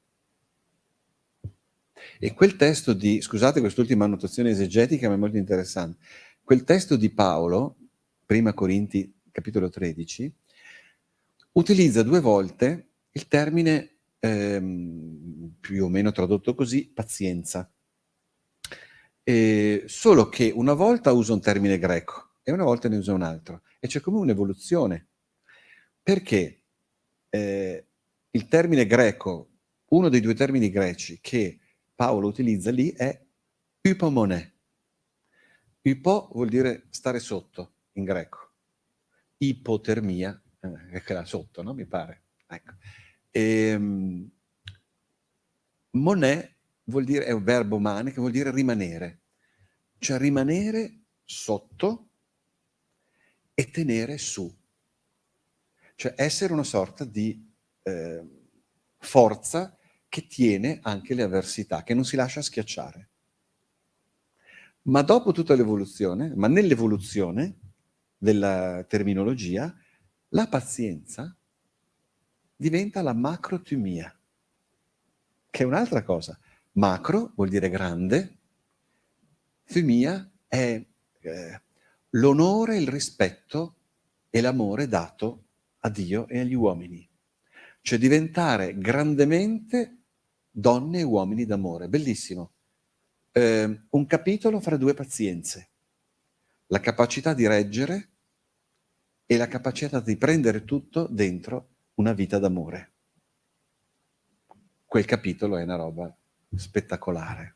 E quel testo di, scusate quest'ultima annotazione esegetica, ma è molto interessante, quel testo di Paolo, prima Corinti capitolo 13, utilizza 2 volte il termine, più o meno tradotto così, pazienza. Solo che una volta usa un termine greco e una volta ne usa un altro, e c'è come un'evoluzione. Perché il termine greco, uno dei 2 termini greci che Paolo utilizza lì è hypomone. Hypo vuol dire stare sotto in greco. Ipotermia, è quella sotto, no? Mi pare. Ecco. Monè vuol dire, è un verbo mane che vuol dire rimanere. Cioè rimanere sotto e tenere su. Cioè essere una sorta di forza che tiene anche le avversità, che non si lascia schiacciare. Ma dopo tutta l'evoluzione, ma nell'evoluzione della terminologia, la pazienza diventa la macrotimia, che è un'altra cosa. Macro vuol dire grande, timia è l'onore, il rispetto e l'amore dato a Dio e agli uomini. Cioè diventare grandemente donne e uomini d'amore. Bellissimo. Un capitolo fra 2 pazienze. La capacità di reggere e la capacità di prendere tutto dentro una vita d'amore. Quel capitolo è una roba spettacolare.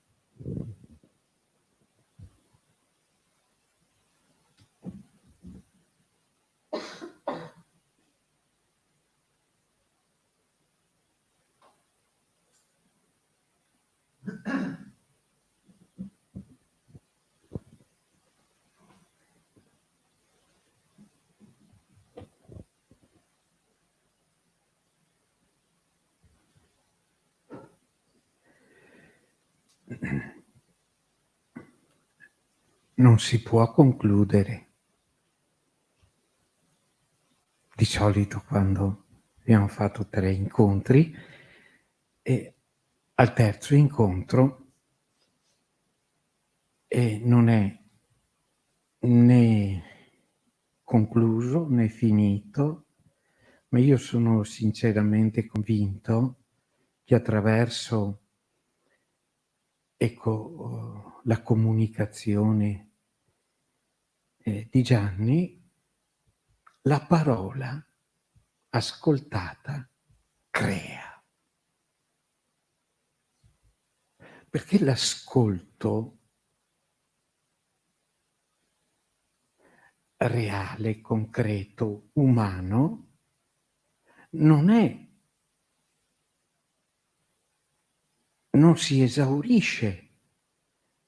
Non si può concludere. Di solito quando abbiamo fatto 3 incontri e al terzo incontro non è né concluso né finito, ma io sono sinceramente convinto che attraverso la comunicazione di Gianni, la parola ascoltata crea. Perché l'ascolto reale, concreto, umano, non si esaurisce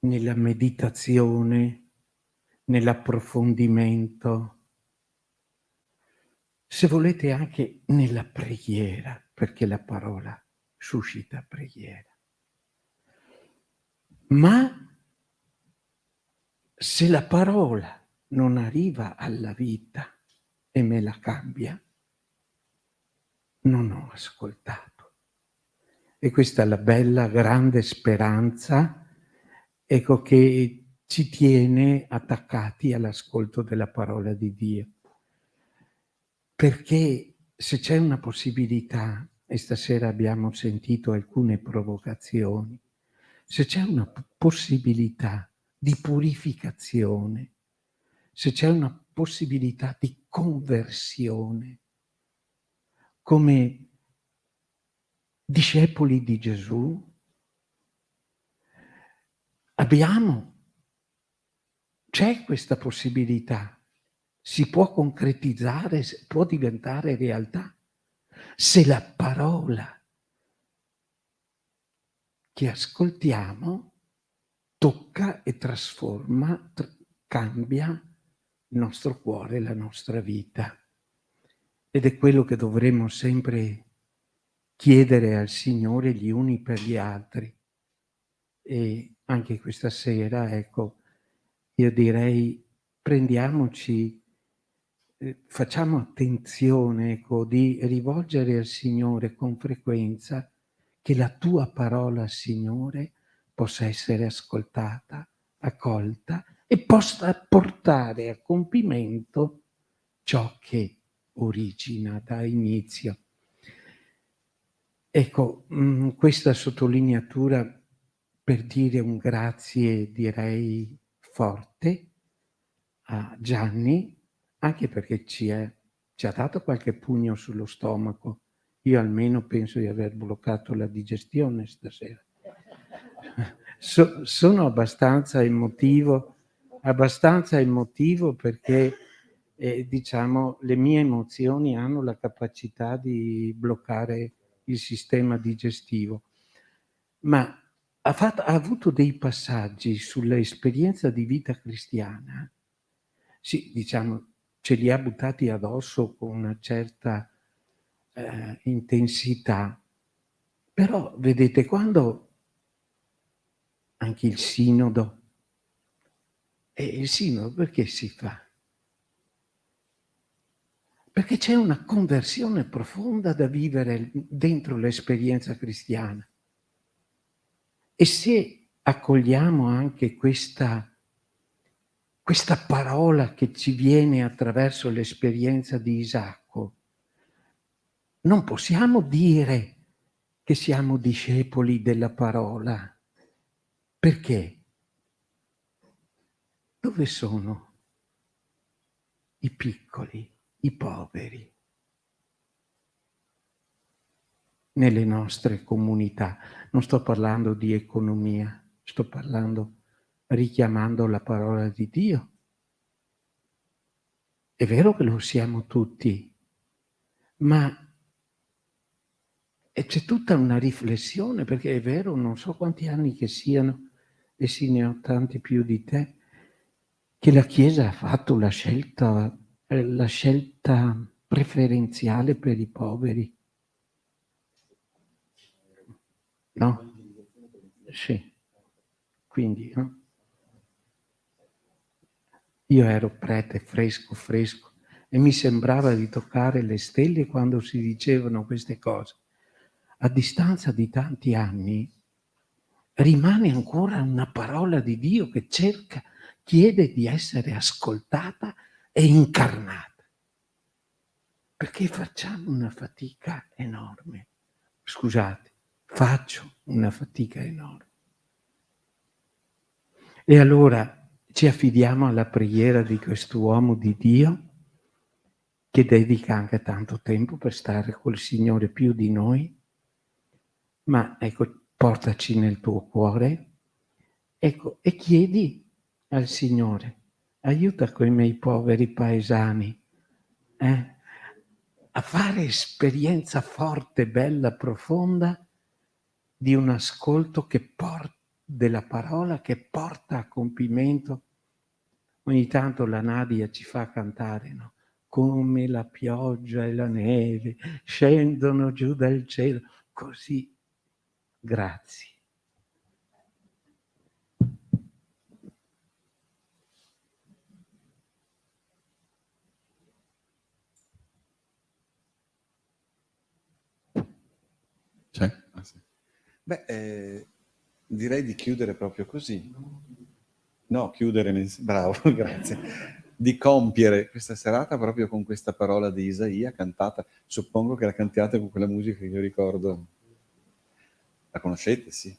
nella meditazione, nell'approfondimento, se volete anche nella preghiera, perché la parola suscita preghiera. Ma se la parola non arriva alla vita e me la cambia, non ho ascoltato. E questa è la bella, grande speranza, ecco, che ci tiene attaccati all'ascolto della parola di Dio. Perché se c'è una possibilità, e stasera abbiamo sentito alcune provocazioni, se c'è una possibilità di purificazione, se c'è una possibilità di conversione, come discepoli di Gesù, c'è questa possibilità, si può concretizzare, può diventare realtà, se la parola che ascoltiamo tocca e trasforma, cambia il nostro cuore, la nostra vita. Ed è quello che dovremmo sempre chiedere al Signore gli uni per gli altri. E anche questa sera, ecco, io direi prendiamoci, facciamo attenzione, ecco, di rivolgere al Signore con frequenza che la tua parola, Signore, possa essere ascoltata, accolta e possa portare a compimento ciò che origina, da inizio. Ecco, questa sottolineatura per dire un grazie, direi, forte a Gianni, anche perché ci ha dato qualche pugno sullo stomaco. Io almeno penso di aver bloccato la digestione stasera. Sono abbastanza emotivo perché, diciamo, le mie emozioni hanno la capacità di bloccare il sistema digestivo. Ma ha avuto dei passaggi sull'esperienza di vita cristiana, sì, diciamo, ce li ha buttati addosso con una certa intensità, però vedete, quando anche il sinodo perché si fa? Perché c'è una conversione profonda da vivere dentro l'esperienza cristiana. E se accogliamo anche questa parola che ci viene attraverso l'esperienza di Isacco, non possiamo dire che siamo discepoli della parola. Perché? Dove sono i piccoli, i poveri nelle nostre comunità? Non sto parlando di economia, sto parlando, richiamando la parola di Dio. È vero che lo siamo tutti, ma c'è tutta una riflessione, perché è vero, non so quanti anni che siano, e sì, ne ho tanti più di te, che la Chiesa ha fatto la scelta preferenziale per i poveri. No? Sì. Quindi, no? Io ero prete fresco, e mi sembrava di toccare le stelle quando si dicevano queste cose. A distanza di tanti anni rimane ancora una parola di Dio che chiede di essere ascoltata e incarnata. Perché facciamo una fatica enorme. Scusate, faccio una fatica enorme. E allora ci affidiamo alla preghiera di quest'uomo di Dio, che dedica anche tanto tempo per stare col Signore più di noi, ma ecco, portaci nel tuo cuore, ecco, e chiedi al Signore, aiuta quei miei poveri paesani, a fare esperienza forte, bella, profonda di un ascolto della parola che porta a compimento. Ogni tanto la Nadia ci fa cantare, no? Come la pioggia e la neve scendono giù dal cielo, così. Grazie. C'è? Ah, sì. Beh, direi di chiudere proprio così. No, bravo, grazie. Di compiere questa serata proprio con questa parola di Isaia cantata. Suppongo che la cantiate con quella musica che io ricordo. La conoscete, sì?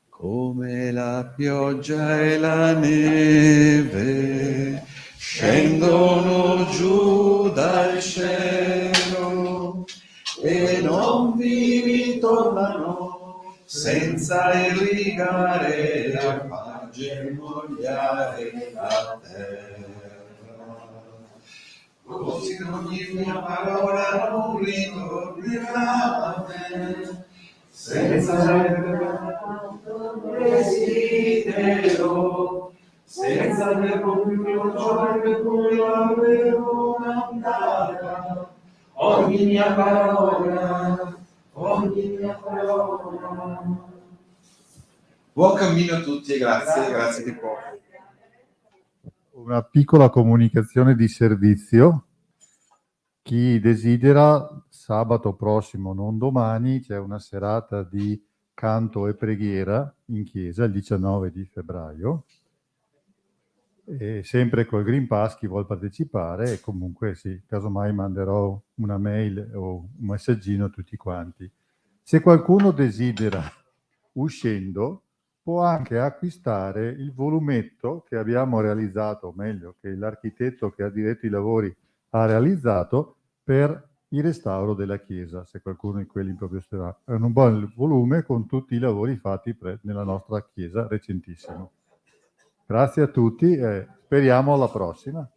Come la pioggia e la neve scendono giù dal cielo e non vi ritornano senza irrigare e far germogliare la terra. Così ogni mia parola non ritornerà a me, senza desidero, senza aver compiuto ciò per cui l'avevo mandata. Ogni mia parola. Buon cammino a tutti e grazie di cuore. Una piccola comunicazione di servizio. Chi desidera, sabato prossimo, non domani, c'è una serata di canto e preghiera in chiesa il 19 di febbraio, e sempre col Green Pass chi vuol partecipare, e comunque sì, casomai manderò una mail o un messaggino a tutti quanti. Se qualcuno desidera, uscendo, può anche acquistare il volumetto che abbiamo realizzato, o meglio, che l'architetto che ha diretto i lavori ha realizzato per il restauro della chiesa, se qualcuno di quelli proprio sarà. È un buon volume con tutti i lavori fatti nella nostra chiesa recentissimo. Grazie a tutti e speriamo alla prossima.